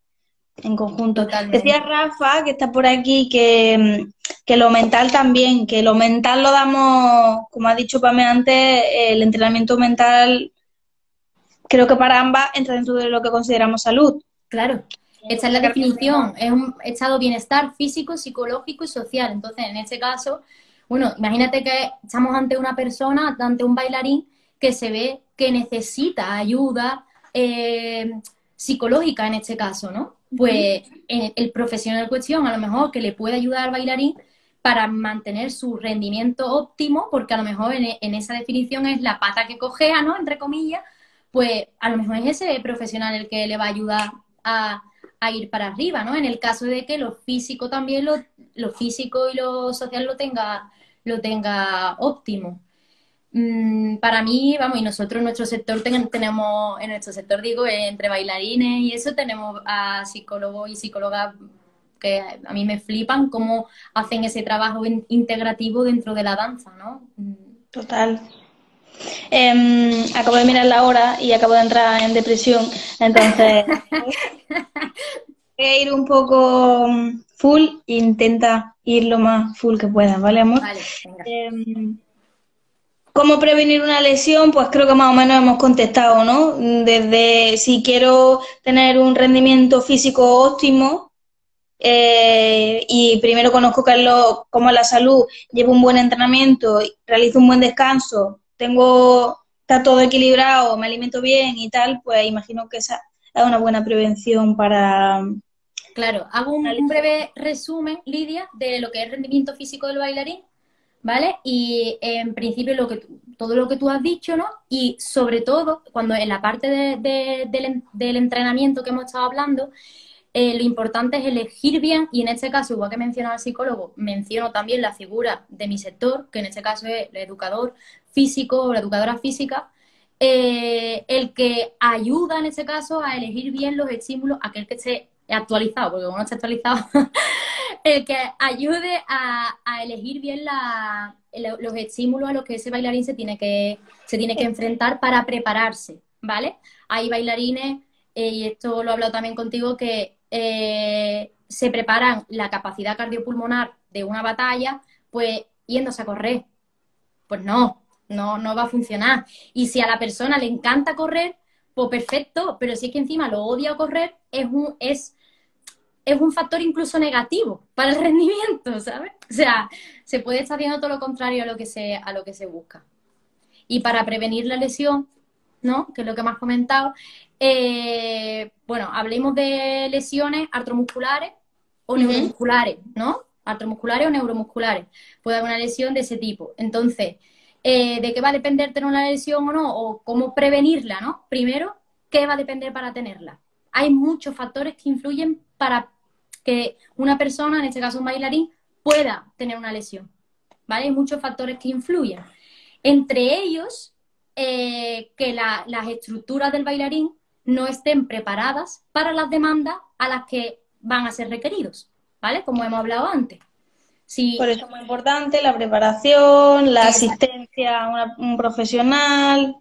en conjunto. Decía totalmente. Rafa, que está por aquí, que lo mental también, que lo mental lo damos, como ha dicho Pame antes, el entrenamiento mental creo que para ambas entra dentro de lo que consideramos salud. Claro, esta es la Una carga definición, es un estado de bienestar físico, psicológico y social. Entonces, en este caso, bueno, imagínate que estamos ante una persona, ante un bailarín que se ve que necesita ayuda psicológica en este caso, ¿no? Pues el profesional en cuestión a lo mejor que le puede ayudar al bailarín para mantener su rendimiento óptimo, porque a lo mejor en esa definición es la pata que cojea, ¿no? Entre comillas, pues a lo mejor es ese profesional el que le va a ayudar a, a ir para arriba, ¿no? En el caso de que lo físico también, lo físico y lo social lo tenga óptimo. Para mí, vamos, y nosotros en nuestro sector tenemos, en nuestro sector digo, entre bailarines y eso, tenemos a psicólogos y psicólogas que a mí me flipan cómo hacen ese trabajo integrativo dentro de la danza, ¿no? total. Acabo de mirar la hora y acabo de entrar en depresión, entonces voy a ir un poco full, intenta ir lo más full que puedas, ¿vale, amor? Vale, venga. Em, ¿Cómo prevenir una lesión? Pues creo que más o menos hemos contestado, ¿no? Desde si quiero tener un rendimiento físico óptimo, y primero conozco qué es cómo es la salud, llevo un buen entrenamiento, realizo un buen descanso, está todo equilibrado, me alimento bien y tal, pues imagino que esa es una buena prevención para Claro, hago una un lesión. breve resumen, Lidia, de lo que es el rendimiento físico del bailarín, ¿vale? Y en principio todo lo que tú has dicho, ¿no? Y sobre todo, cuando en la parte del entrenamiento que hemos estado hablando, lo importante es elegir bien, y en este caso, igual que mencionaba el psicólogo, menciono también la figura de mi sector, que en este caso es el educador físico o la educadora física, el que ayuda en este caso a elegir bien los estímulos, aquel que esté actualizado, porque como no está actualizado, el que ayude a elegir bien los estímulos a los que ese bailarín se tiene que enfrentar para prepararse, ¿vale? Hay bailarines, y esto lo he hablado también contigo, que se preparan la capacidad cardiopulmonar de una batalla, pues yéndose a correr. Pues no va a funcionar. Y si a la persona le encanta correr, pues perfecto, pero si es que encima lo odia correr, es un factor incluso negativo para el rendimiento, ¿sabes? O sea, se puede estar haciendo todo lo contrario a lo que se busca. Y para prevenir la lesión, ¿no? Que es lo que me has comentado, bueno, hablemos de lesiones artromusculares o Ujú. neuromusculares, ¿no? Artromusculares o neuromusculares. Puede haber una lesión de ese tipo. Entonces, ¿de qué va a depender tener una lesión o no? O cómo prevenirla, ¿no? Primero, ¿qué va a depender para tenerla? Hay muchos factores que influyen para que una persona, en este caso un bailarín, pueda tener una lesión, ¿vale? Hay muchos factores que influyen. Entre ellos, que las estructuras del bailarín no estén preparadas para las demandas a las que van a ser requeridos, ¿vale? Como hemos hablado antes. Por Si eso es muy importante la preparación, la esa, asistencia a un profesional,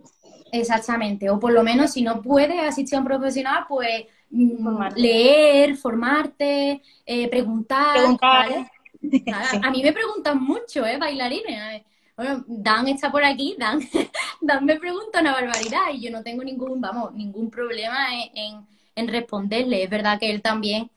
exactamente, o por lo menos si no puedes asistir a un profesional, pues informarte, leer, formarte, preguntar, preguntar. ¿vale? Sí. A mí me preguntan mucho, bailarines. Bueno, Dan está por aquí, Dan, Dan me pregunta una barbaridad y yo no tengo ningún problema en responderle. Es verdad que él también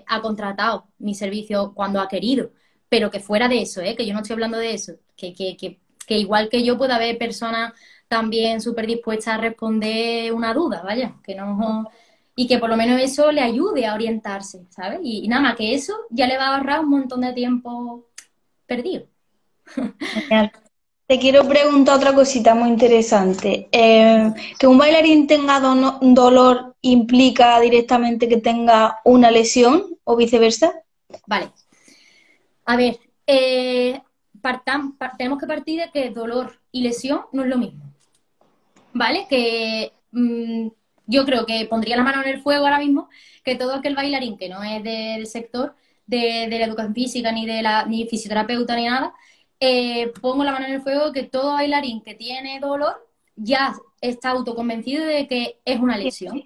ha contratado mi servicio cuando ha querido, pero que fuera de eso, que yo no estoy hablando de eso, que igual que yo pueda haber personas también súper dispuestas a responder una duda, vaya, que no, y que por lo menos eso le ayude a orientarse, ¿sabes? Y nada más que eso ya le va a ahorrar un montón de tiempo perdido. Genial. Te quiero preguntar otra cosita muy interesante. ¿Que un bailarín tenga dolor implica directamente que tenga una lesión o viceversa? Vale, a ver, tenemos que partir de que dolor y lesión no es lo mismo, ¿vale? Que yo creo que pondría la mano en el fuego ahora mismo que todo aquel bailarín que no es del sector de la educación física ni fisioterapeuta ni nada, pongo la mano en el fuego que todo bailarín que tiene dolor ya está autoconvencido de que es una lesión.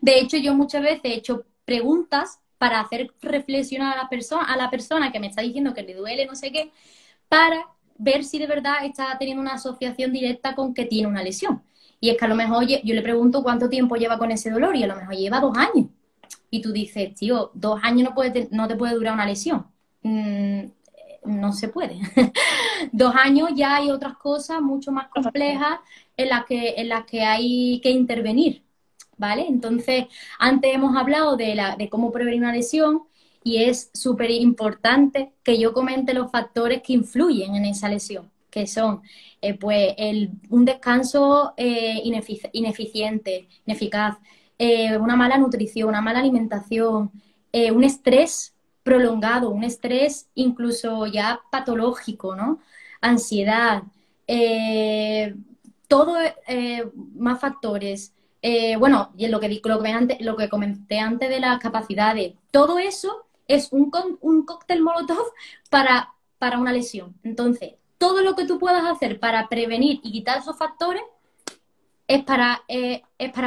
De hecho, yo muchas veces he hecho preguntas para hacer reflexionar a la persona que me está diciendo que le duele no sé qué, para ver si de verdad está teniendo una asociación directa con que tiene una lesión. Y es que a lo mejor yo le pregunto cuánto tiempo lleva con ese dolor y a lo mejor lleva 2 años. Y tú dices, tío, 2 años no te puede durar una lesión. No se puede. 2 años ya hay otras cosas mucho más complejas en las que hay que intervenir, ¿vale? Entonces, antes hemos hablado de cómo prevenir una lesión y es súper importante que yo comente los factores que influyen en esa lesión, que son pues un descanso ineficiente, ineficaz, una mala nutrición, una mala alimentación, un estrés prolongado, un estrés incluso ya patológico, ¿no? Ansiedad, eh, todo, más factores. Bueno, y en lo que comenté antes de las capacidades, todo eso es un cóctel molotov para una lesión. Entonces, todo lo que tú puedas hacer para prevenir y quitar esos factores es para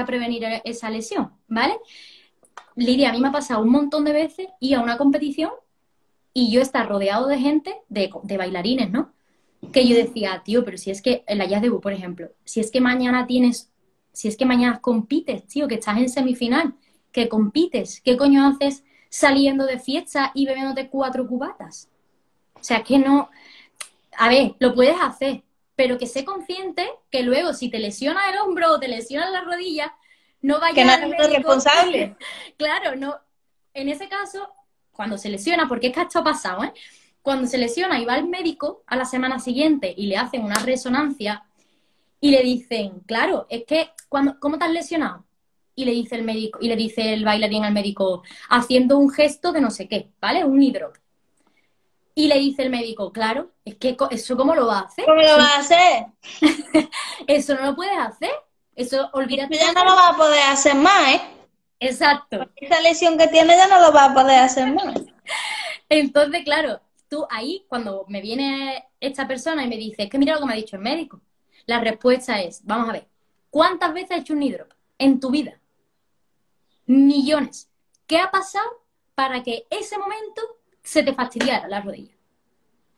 prevenir esa lesión, ¿vale? Lidia, a mí me ha pasado un montón de veces ir a una competición y yo estar rodeado de gente, de bailarines, ¿no? Que yo decía, tío, pero si es que en la Jazz Debut, por ejemplo, si es que mañana compites, tío, que estás en semifinal, que compites, ¿qué coño haces saliendo de fiesta y bebiéndote 4 cubatas? O sea, que no... A ver, lo puedes hacer, pero que sé consciente que luego si te lesionas el hombro o te lesionas la rodilla, no Que vayas no al eres médico. responsable. Claro, no. En ese caso, cuando se lesiona, porque es que esto ha pasado, ¿eh? Cuando se lesiona y va al médico a la semana siguiente y le hacen una resonancia y le dicen, claro, es que, ¿cómo te has lesionado? Y le dice el médico, y le dice el bailarín al médico, haciendo un gesto de no sé qué, ¿vale? Un hidrop. Y le dice el médico, claro, es que eso ¿cómo lo va a hacer? ¿Cómo lo vas a hacer? Eso no lo puedes hacer. Eso, Eso olvídate de ya no hacer. lo vas a poder hacer más, ¿eh? Exacto. Esa lesión que tienes ya no lo vas a poder hacer más. Entonces, claro, tú ahí, cuando me viene esta persona y me dice, es que mira lo que me ha dicho el médico, la respuesta es, vamos a ver, ¿cuántas veces has hecho un hidrop en tu vida? Millones. ¿Qué ha pasado para que ese momento se te fastidiara la rodilla?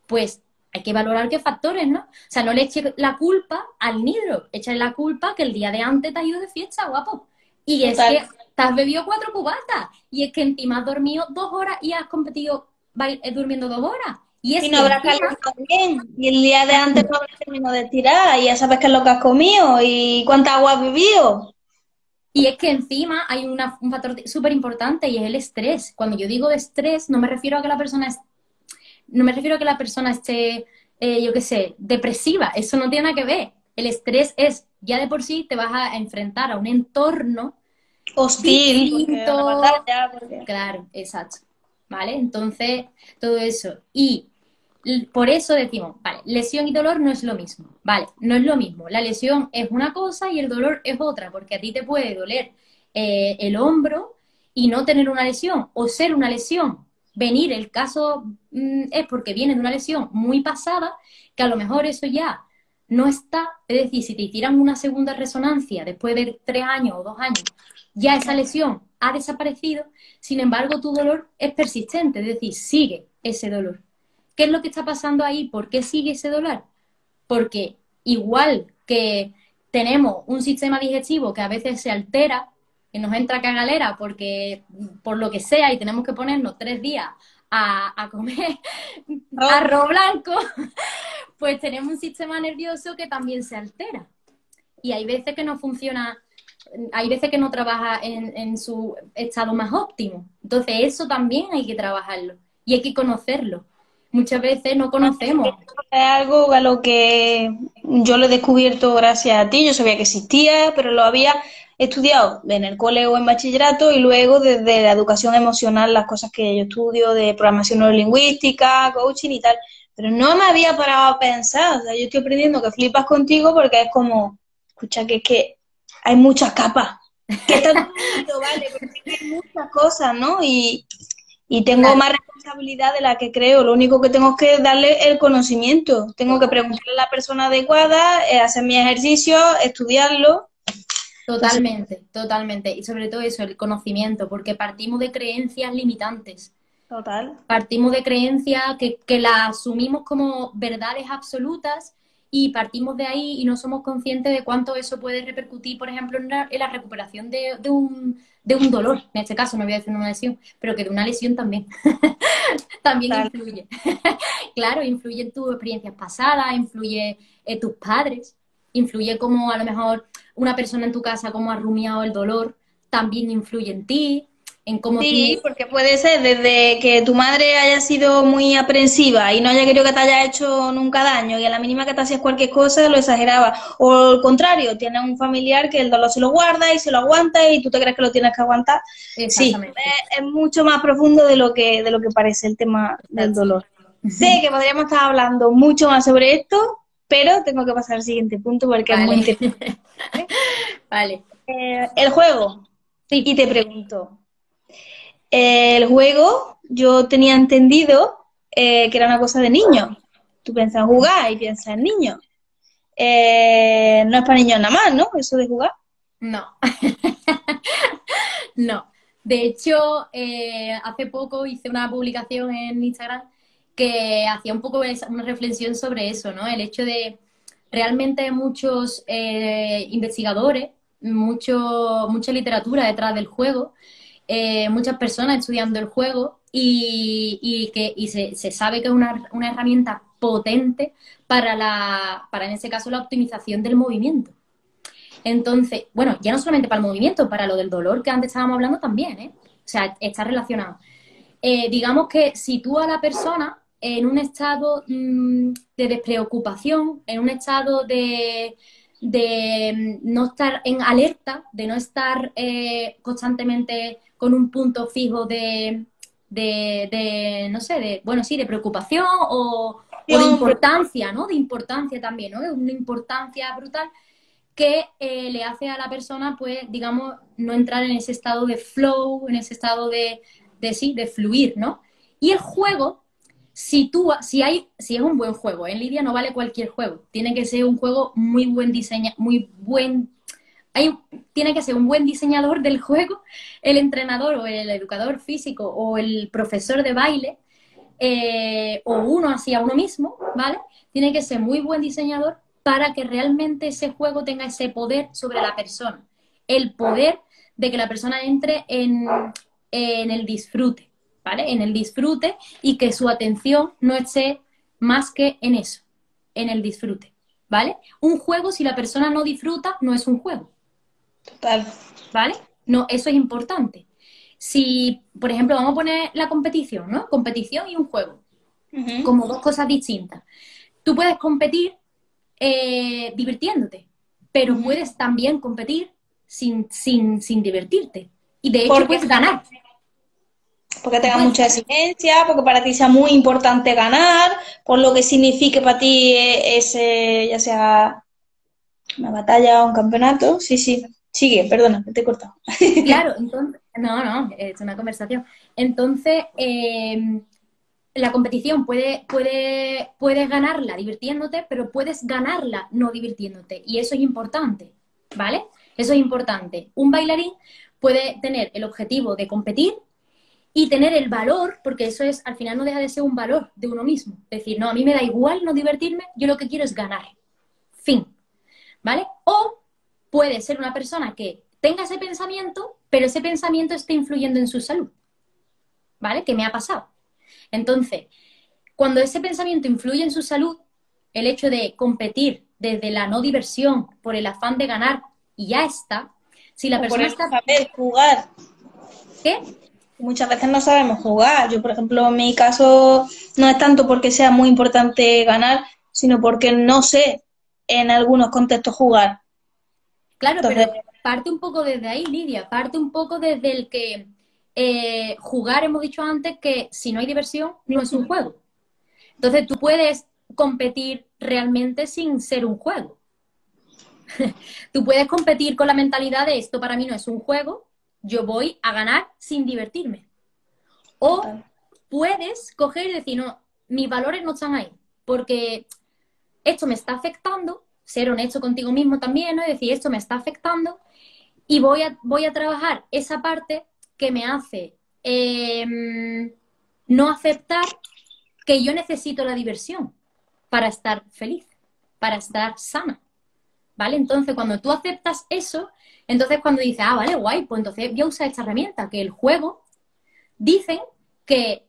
Pues hay que valorar qué factores, ¿no? O sea, no le eches la culpa al hidrop, échale la culpa que el día de antes te has ido de fiesta, guapo. Y es Total. que te has bebido 4 cubatas, y es que encima has dormido 2 horas y has competido durmiendo 2 horas. Y es Y no que habrás encima, calentado bien. Y el día de antes no habrás terminado de tirar. Y ya sabes qué es lo que has comido y cuánta agua has bebido. hay un factor súper importante y es el estrés. Cuando yo digo de estrés, no me refiero a que la persona esté, yo qué sé, depresiva. Eso no tiene nada que ver. El estrés es, ya de por sí te vas a enfrentar a un entorno Hostil, porque es una distinto. batalla. Porque... Claro, exacto. ¿Vale? Entonces, todo eso. Y por eso decimos, vale, lesión y dolor no es lo mismo. Vale, no es lo mismo. La lesión es una cosa y el dolor es otra, porque a ti te puede doler el hombro y no tener una lesión, o ser una lesión. Venir, el caso es porque viene de una lesión muy pasada, que a lo mejor eso ya no está. Es decir, si te hicieran una segunda resonancia después de 3 años o 2 años, ya esa lesión ha desaparecido, sin embargo tu dolor es persistente, es decir, sigue ese dolor. ¿Qué es lo que está pasando ahí? ¿Por qué sigue ese dolor? Porque igual que tenemos un sistema digestivo que a veces se altera, que nos entra cagalera porque por lo que sea y tenemos que ponernos 3 días a comer arroz blanco, pues tenemos un sistema nervioso que también se altera. Y hay veces que no funciona, hay veces que no trabaja en su estado más óptimo. Entonces eso también hay que trabajarlo y hay que conocerlo. Muchas veces no conocemos. Es algo a lo que yo lo he descubierto gracias a ti. Yo sabía que existía, pero lo había estudiado en el cole o en bachillerato y luego desde la educación emocional, las cosas que yo estudio de programación neurolingüística, coaching y tal. Pero no me había parado a pensar. O sea, yo estoy aprendiendo que flipas contigo porque es como, escucha, que es que hay muchas capas. Que está todo bonito, vale, pero es que hay muchas cosas, ¿no? Y tengo Claro, más responsabilidad de la que creo. Lo único que tengo es que darle el conocimiento. Tengo que preguntarle a la persona adecuada, hacer mi ejercicio, estudiarlo. Entonces, totalmente, totalmente. Y sobre todo eso, el conocimiento, porque partimos de creencias limitantes. total. Partimos de creencias que las asumimos como verdades absolutas y partimos de ahí y no somos conscientes de cuánto eso puede repercutir, por ejemplo, en la recuperación de un dolor. En este caso no voy a decir una lesión, pero que de una lesión también. También Total. influye. Claro, influye en tus experiencias pasadas, influye en tus padres, influye como a lo mejor una persona en tu casa como ha rumiado el dolor, también influye en ti, en cómo Sí, tú... porque puede ser desde que tu madre haya sido muy aprensiva y no haya querido que te haya hecho nunca daño y a la mínima que te hacías cualquier cosa lo exageraba. O al contrario, tienes un familiar que el dolor se lo guarda y se lo aguanta y tú te crees que lo tienes que aguantar. Sí, Exactamente. es mucho más profundo de lo que parece el tema del Exacto. dolor. Sé que podríamos estar hablando mucho más sobre esto, pero tengo que pasar al siguiente punto porque es muy Vale, interesante. vale. El juego. Sí, Y te pregunto. El juego yo tenía entendido que era una cosa de niños. tú piensas en jugar y piensas en niños. No es para niños nada más, ¿no? Eso de jugar. No, no. De hecho, hace poco hice una publicación en Instagram que hacía un poco una reflexión sobre eso, ¿no? El hecho de realmente muchos investigadores, mucha literatura detrás del juego, muchas personas estudiando el juego y se sabe que es una herramienta potente para, en ese caso, la optimización del movimiento. Entonces, bueno, ya no solamente para el movimiento, para lo del dolor que antes estábamos hablando también, ¿eh? O sea, está relacionado. Digamos que sitúa a la persona en un estado de despreocupación, en un estado de no estar en alerta, de no estar constantemente con un punto fijo no sé, bueno, sí, de preocupación o de importancia, ¿no? De importancia también, ¿no? Una importancia brutal que le hace a la persona, pues, digamos, no entrar en ese estado de flow, en ese estado de fluir, ¿no? Y el juego sitúa, si es un buen juego, en Lidia no vale cualquier juego, tiene que ser un juego muy buen diseño, tiene que ser un buen diseñador del juego, el entrenador o el educador físico o el profesor de baile, o uno hacia uno mismo, ¿vale? Tiene que ser muy buen diseñador para que realmente ese juego tenga ese poder sobre la persona. El poder de que la persona entre en el disfrute, ¿vale? En el disfrute y que su atención no esté más que en eso, en el disfrute, ¿vale? Un juego, si la persona no disfruta, no es un juego. Total. ¿Vale? No, eso es importante. Si, por ejemplo, vamos a poner la competición, ¿no? Competición y un juego, como dos cosas distintas. Tú puedes competir divirtiéndote, pero puedes también competir sin divertirte. Y de hecho puedes ganar. Porque tenga mucha exigencia, porque para ti sea muy importante ganar, por lo que signifique para ti ese, ya sea una batalla o un campeonato. Sí, sí. Sigue, perdona, que te he cortado. Claro, entonces, no, es una conversación. Entonces, la competición puedes ganarla divirtiéndote, pero puedes ganarla no divirtiéndote. Y eso es importante, ¿vale? Eso es importante. Un bailarín puede tener el objetivo de competir y tener el valor, porque eso es, al final no deja de ser un valor de uno mismo. Decir, no, a mí me da igual no divertirme, yo lo que quiero es ganar. Fin. ¿Vale? O puede ser una persona que tenga ese pensamiento, pero ese pensamiento esté influyendo en su salud. ¿Vale? ¿Qué me ha pasado? Entonces, cuando ese pensamiento influye en su salud, el hecho de competir desde la no diversión, por el afán de ganar, y ya está, si la persona está... saber jugar. ¿Qué? Muchas veces no sabemos jugar. Yo, por ejemplo, en mi caso, no es tanto porque sea muy importante ganar, sino porque no sé en algunos contextos jugar. Claro, Entonces, pero parte un poco desde ahí, Lidia, parte un poco desde el que jugar, hemos dicho antes que si no hay diversión, no es un juego. Entonces tú puedes competir realmente sin ser un juego. Tú puedes competir con la mentalidad de esto para mí no es un juego, yo voy a ganar sin divertirme. O puedes coger y decir, no, mis valores no están ahí, porque esto me está afectando, ser honesto contigo mismo también, ¿no? Es decir, esto me está afectando y voy a trabajar esa parte que me hace no aceptar que yo necesito la diversión para estar feliz, para estar sana, ¿vale? Entonces, cuando tú aceptas eso, entonces cuando dices, ah, vale, guay, pues entonces voy a usar esta herramienta, que el juego, dicen que,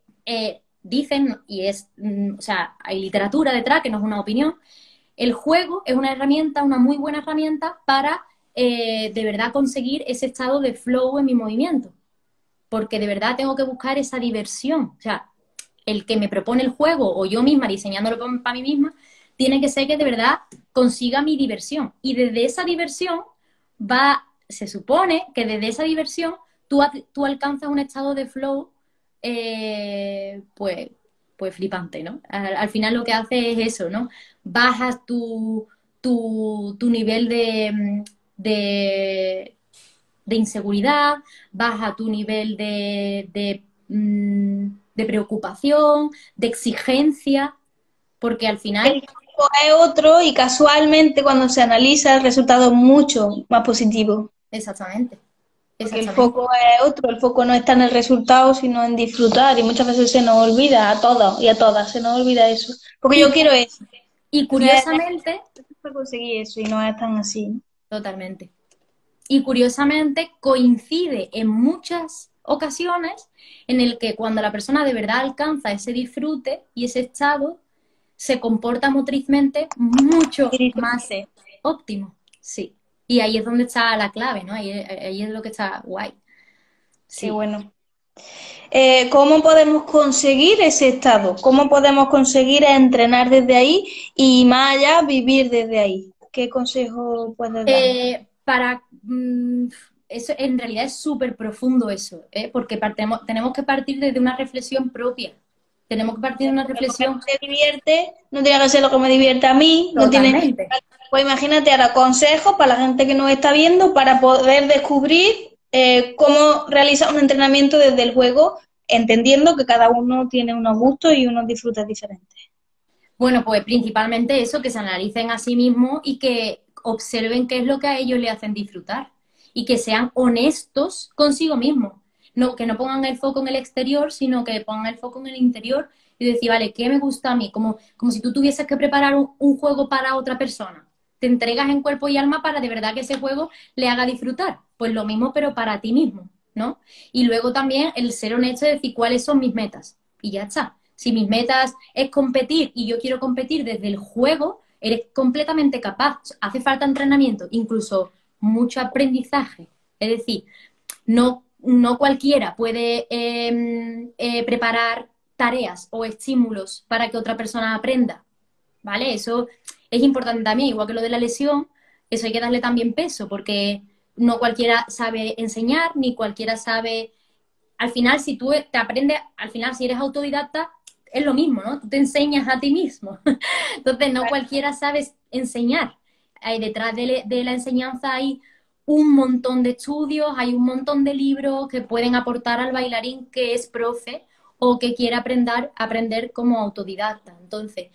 y es, o sea, hay literatura detrás, que no es una opinión, el juego es una herramienta, una muy buena herramienta para de verdad conseguir ese estado de flow en mi movimiento. Porque de verdad tengo que buscar esa diversión. O sea, el que me propone el juego o yo misma diseñándolo para mí misma, tiene que ser que de verdad consiga mi diversión. Y desde esa diversión se supone que desde esa diversión tú alcanzas un estado de flow pues flipante, ¿no? Al final lo que hace es eso, ¿no? Bajas tu nivel de inseguridad, baja tu nivel de preocupación, de exigencia, porque al final, El foco es otro y casualmente cuando se analiza el resultado es mucho más positivo. exactamente, Porque el exactamente. foco es otro, el foco no está en el resultado, sino en disfrutar. Y muchas veces se nos olvida a todos y a todas, se nos olvida eso. Porque Y, yo quiero eso, y curiosamente, para conseguir eso y no es tan así. totalmente. Y curiosamente coincide en muchas ocasiones en el que cuando la persona de verdad alcanza ese disfrute y ese estado, se comporta motrizmente mucho Y más diferente. óptimo. Sí. Y ahí es donde está la clave, ¿no? Ahí es lo que está guay. Qué Sí. bueno. ¿Cómo podemos conseguir ese estado? ¿Cómo podemos conseguir entrenar desde ahí y más allá vivir desde ahí? ¿Qué consejo puedes darnos? Para eso en realidad es súper profundo eso, ¿eh? Porque tenemos que partir desde una reflexión propia. Tenemos que partir de una Porque lo que a reflexión ti te divierte no tiene que ser lo que me divierte a mí. No tiene. totalmente. Pues imagínate ahora consejos para la gente que nos está viendo para poder descubrir cómo realizar un entrenamiento desde el juego, entendiendo que cada uno tiene unos gustos y unos disfrutes diferentes. Bueno, pues principalmente eso, que se analicen a sí mismos y que observen qué es lo que a ellos le hacen disfrutar y que sean honestos consigo mismos. No, que no pongan el foco en el exterior, sino que pongan el foco en el interior y decir, vale, ¿qué me gusta a mí? Como si tú tuvieses que preparar un juego para otra persona. Te entregas en cuerpo y alma para de verdad que ese juego le haga disfrutar. Pues lo mismo, pero para ti mismo, ¿no? Y luego también el ser honesto y decir cuáles son mis metas. Y ya está. Si mis metas es competir y yo quiero competir desde el juego, eres completamente capaz. Hace falta entrenamiento, incluso mucho aprendizaje. Es decir, no cualquiera puede preparar tareas o estímulos para que otra persona aprenda, ¿vale? Eso es importante también, igual que lo de la lesión, eso hay que darle también peso, porque no cualquiera sabe enseñar, ni cualquiera sabe al final, si tú te aprendes, al final, si eres autodidacta, es lo mismo, ¿no? Tú te enseñas a ti mismo. Entonces, no cualquiera sabe enseñar. Detrás de la enseñanza hay un montón de estudios, hay un montón de libros que pueden aportar al bailarín que es profe o que quiere aprender como autodidacta. Entonces,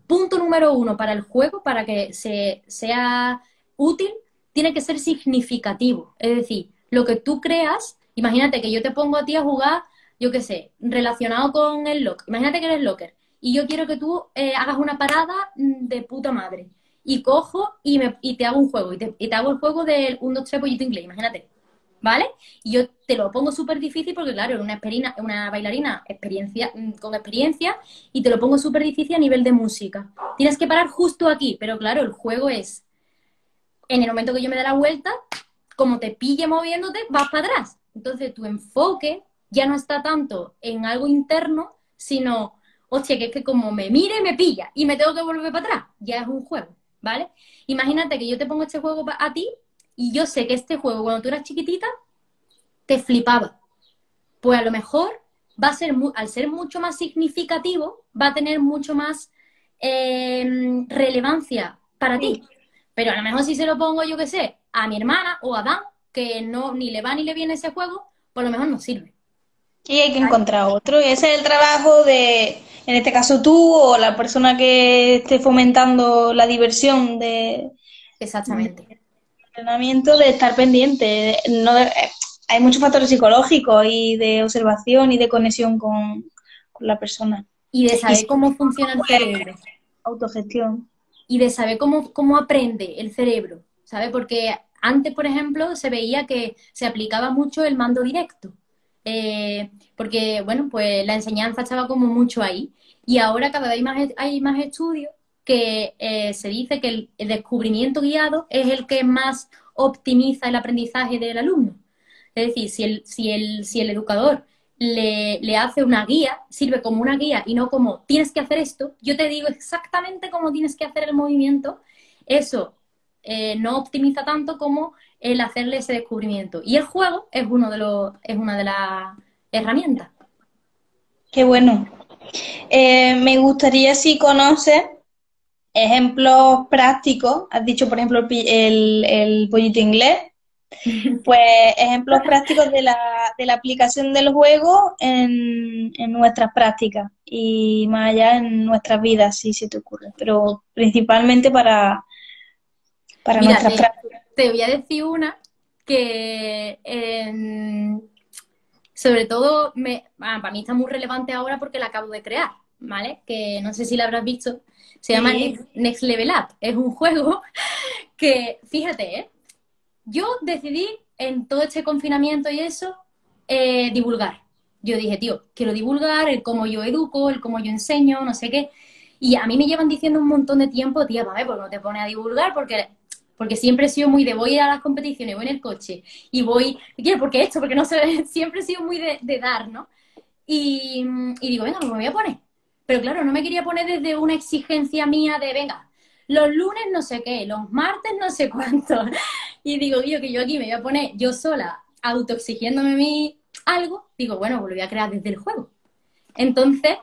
punto número uno para el juego, para que sea útil, tiene que ser significativo. Es decir, lo que tú creas, imagínate que yo te pongo a ti a jugar, yo qué sé, relacionado con el lock. Imagínate que eres locker y yo quiero que tú hagas una parada de puta madre. Y cojo y te hago un juego. Y te hago el juego del 1, 2, 3 pollito inglés, imagínate. ¿Vale? Y yo te lo pongo súper difícil porque, claro, una bailarina con experiencia y te lo pongo súper difícil a nivel de música. Tienes que parar justo aquí, pero claro, el juego es, en el momento que yo me dé la vuelta, como te pille moviéndote, vas para atrás. Entonces tu enfoque ya no está tanto en algo interno, sino, hostia, que es que como me mire, me pilla y me tengo que volver para atrás. Ya es un juego, ¿vale? Imagínate que yo te pongo este juego a ti y yo sé que este juego, cuando tú eras chiquitita, te flipaba. Pues a lo mejor va a ser, al ser mucho más significativo, va a tener mucho más relevancia para ti. Sí. Pero a lo mejor si se lo pongo, yo qué sé, a mi hermana o a Dan, que no ni le va ni le viene ese juego, pues a lo mejor no sirve. Y hay que ¿Vale? encontrar otro. Y ese es el trabajo de, en este caso tú o la persona que esté fomentando la diversión de Exactamente. entrenamiento, de estar pendiente. No hay muchos factores psicológicos y de observación y de conexión con la persona. Y de Y saber sí, cómo funciona el pues, cerebro. autogestión. Y de saber cómo aprende el cerebro, ¿sabes? Porque antes, por ejemplo, se veía que se aplicaba mucho el mando directo, porque, bueno, pues la enseñanza estaba como mucho ahí. Y ahora cada vez hay más estudios que se dice que el descubrimiento guiado es el que más optimiza el aprendizaje del alumno. Es decir, si el educador le hace una guía, sirve como una guía y no como tienes que hacer esto, yo te digo exactamente cómo tienes que hacer el movimiento, eso no optimiza tanto como el hacerle ese descubrimiento. Y el juego es una de las herramientas. Qué bueno. Me gustaría si conoces ejemplos prácticos. Has dicho, por ejemplo, el pollito inglés. Pues ejemplos prácticos de la aplicación del juego en nuestras prácticas y más allá en nuestras vidas, si se te ocurre, pero principalmente para Mira, nuestras prácticas. te voy a decir una que sobre todo para mí está muy relevante ahora porque la acabo de crear, ¿vale? Que no sé si la habrás visto. Se llama Sí. Next Level Up. Es un juego que, fíjate, yo decidí en todo este confinamiento y eso, divulgar. Yo dije, tío, quiero divulgar el cómo yo educo, el cómo yo enseño, no sé qué. Y a mí me llevan diciendo un montón de tiempo, tía, ¿por qué no te pones a divulgar? Porque siempre he sido muy de voy a ir a las competiciones, voy en el coche y voy, quiero, porque esto, porque no sé, siempre he sido muy de dar, ¿no? Y digo, venga, pues me voy a poner. Pero claro, no me quería poner desde una exigencia mía de, venga, los lunes no sé qué, los martes no sé cuánto. Y digo, tío, que yo aquí me voy a poner yo sola, autoexigiéndome a mí algo. Digo, bueno, pues lo voy a crear desde el juego. Entonces,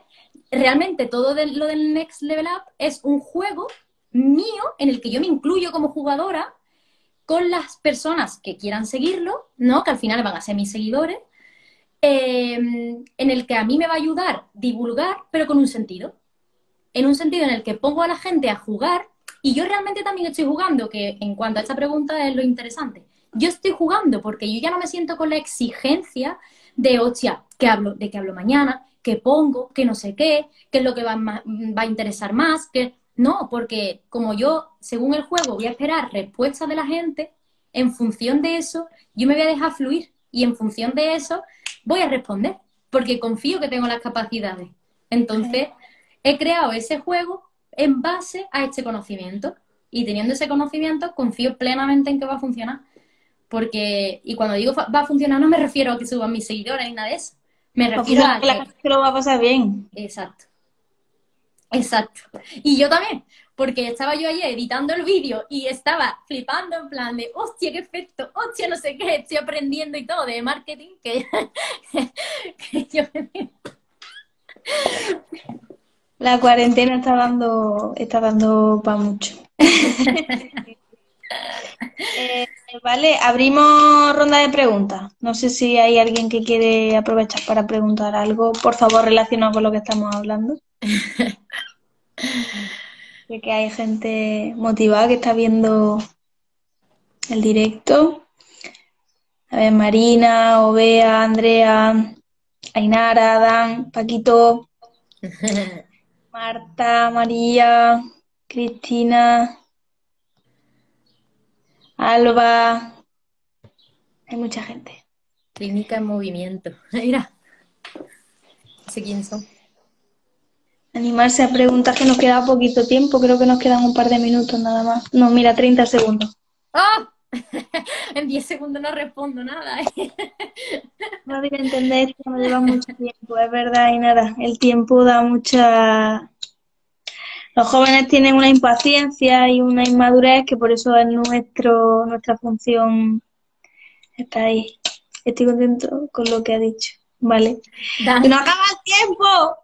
realmente todo lo del Next Level Up es un juego mío en el que yo me incluyo como jugadora con las personas que quieran seguirlo, ¿no? Que al final van a ser mis seguidores, en el que a mí me va a ayudar divulgar, pero con un sentido. En un sentido en el que pongo a la gente a jugar y yo realmente también estoy jugando, que en cuanto a esta pregunta es lo interesante. Yo estoy jugando porque yo ya no me siento con la exigencia de, hostia, de qué hablo mañana, qué pongo, qué no sé qué es lo que va a interesar más, que no, porque como yo, según el juego, voy a esperar respuestas de la gente, en función de eso, yo me voy a dejar fluir y en función de eso voy a responder, porque confío que tengo las capacidades. Entonces, he creado ese juego en base a este conocimiento. Y teniendo ese conocimiento, confío plenamente en que va a funcionar. Porque, y cuando digo va a funcionar, no me refiero a que suban mis seguidores ni nada de eso. Me refiero Confío a que la que. gente se lo va a pasar bien. Exacto, exacto. Y yo también, porque estaba yo ayer editando el vídeo y estaba flipando en plan de, hostia, qué efecto, hostia, no sé qué, estoy aprendiendo y todo de marketing, que yo La cuarentena está dando para mucho. Eh, vale, abrimos ronda de preguntas. No sé si hay alguien que quiere aprovechar para preguntar algo, por favor, relacionado con lo que estamos hablando. Sé que hay gente motivada que está viendo el directo. A ver, Marina, Ovea, Andrea, Ainara, Dan, Paquito, Marta, María, Cristina, Alba. Hay mucha gente. Clínica en movimiento. Mira, no sé quién son. Animarse a preguntas que nos queda poquito tiempo, creo que nos quedan un par de minutos nada más. No, mira, 30 segundos. ¡Oh! En 10 segundos no respondo nada. No debe entender esto, no lleva mucho tiempo, es verdad, y nada, el tiempo da mucha... Los jóvenes tienen una impaciencia y una inmadurez que por eso es nuestra función está ahí. Estoy contento con lo que ha dicho, ¿vale? ¡Que Dan, no acaba el tiempo!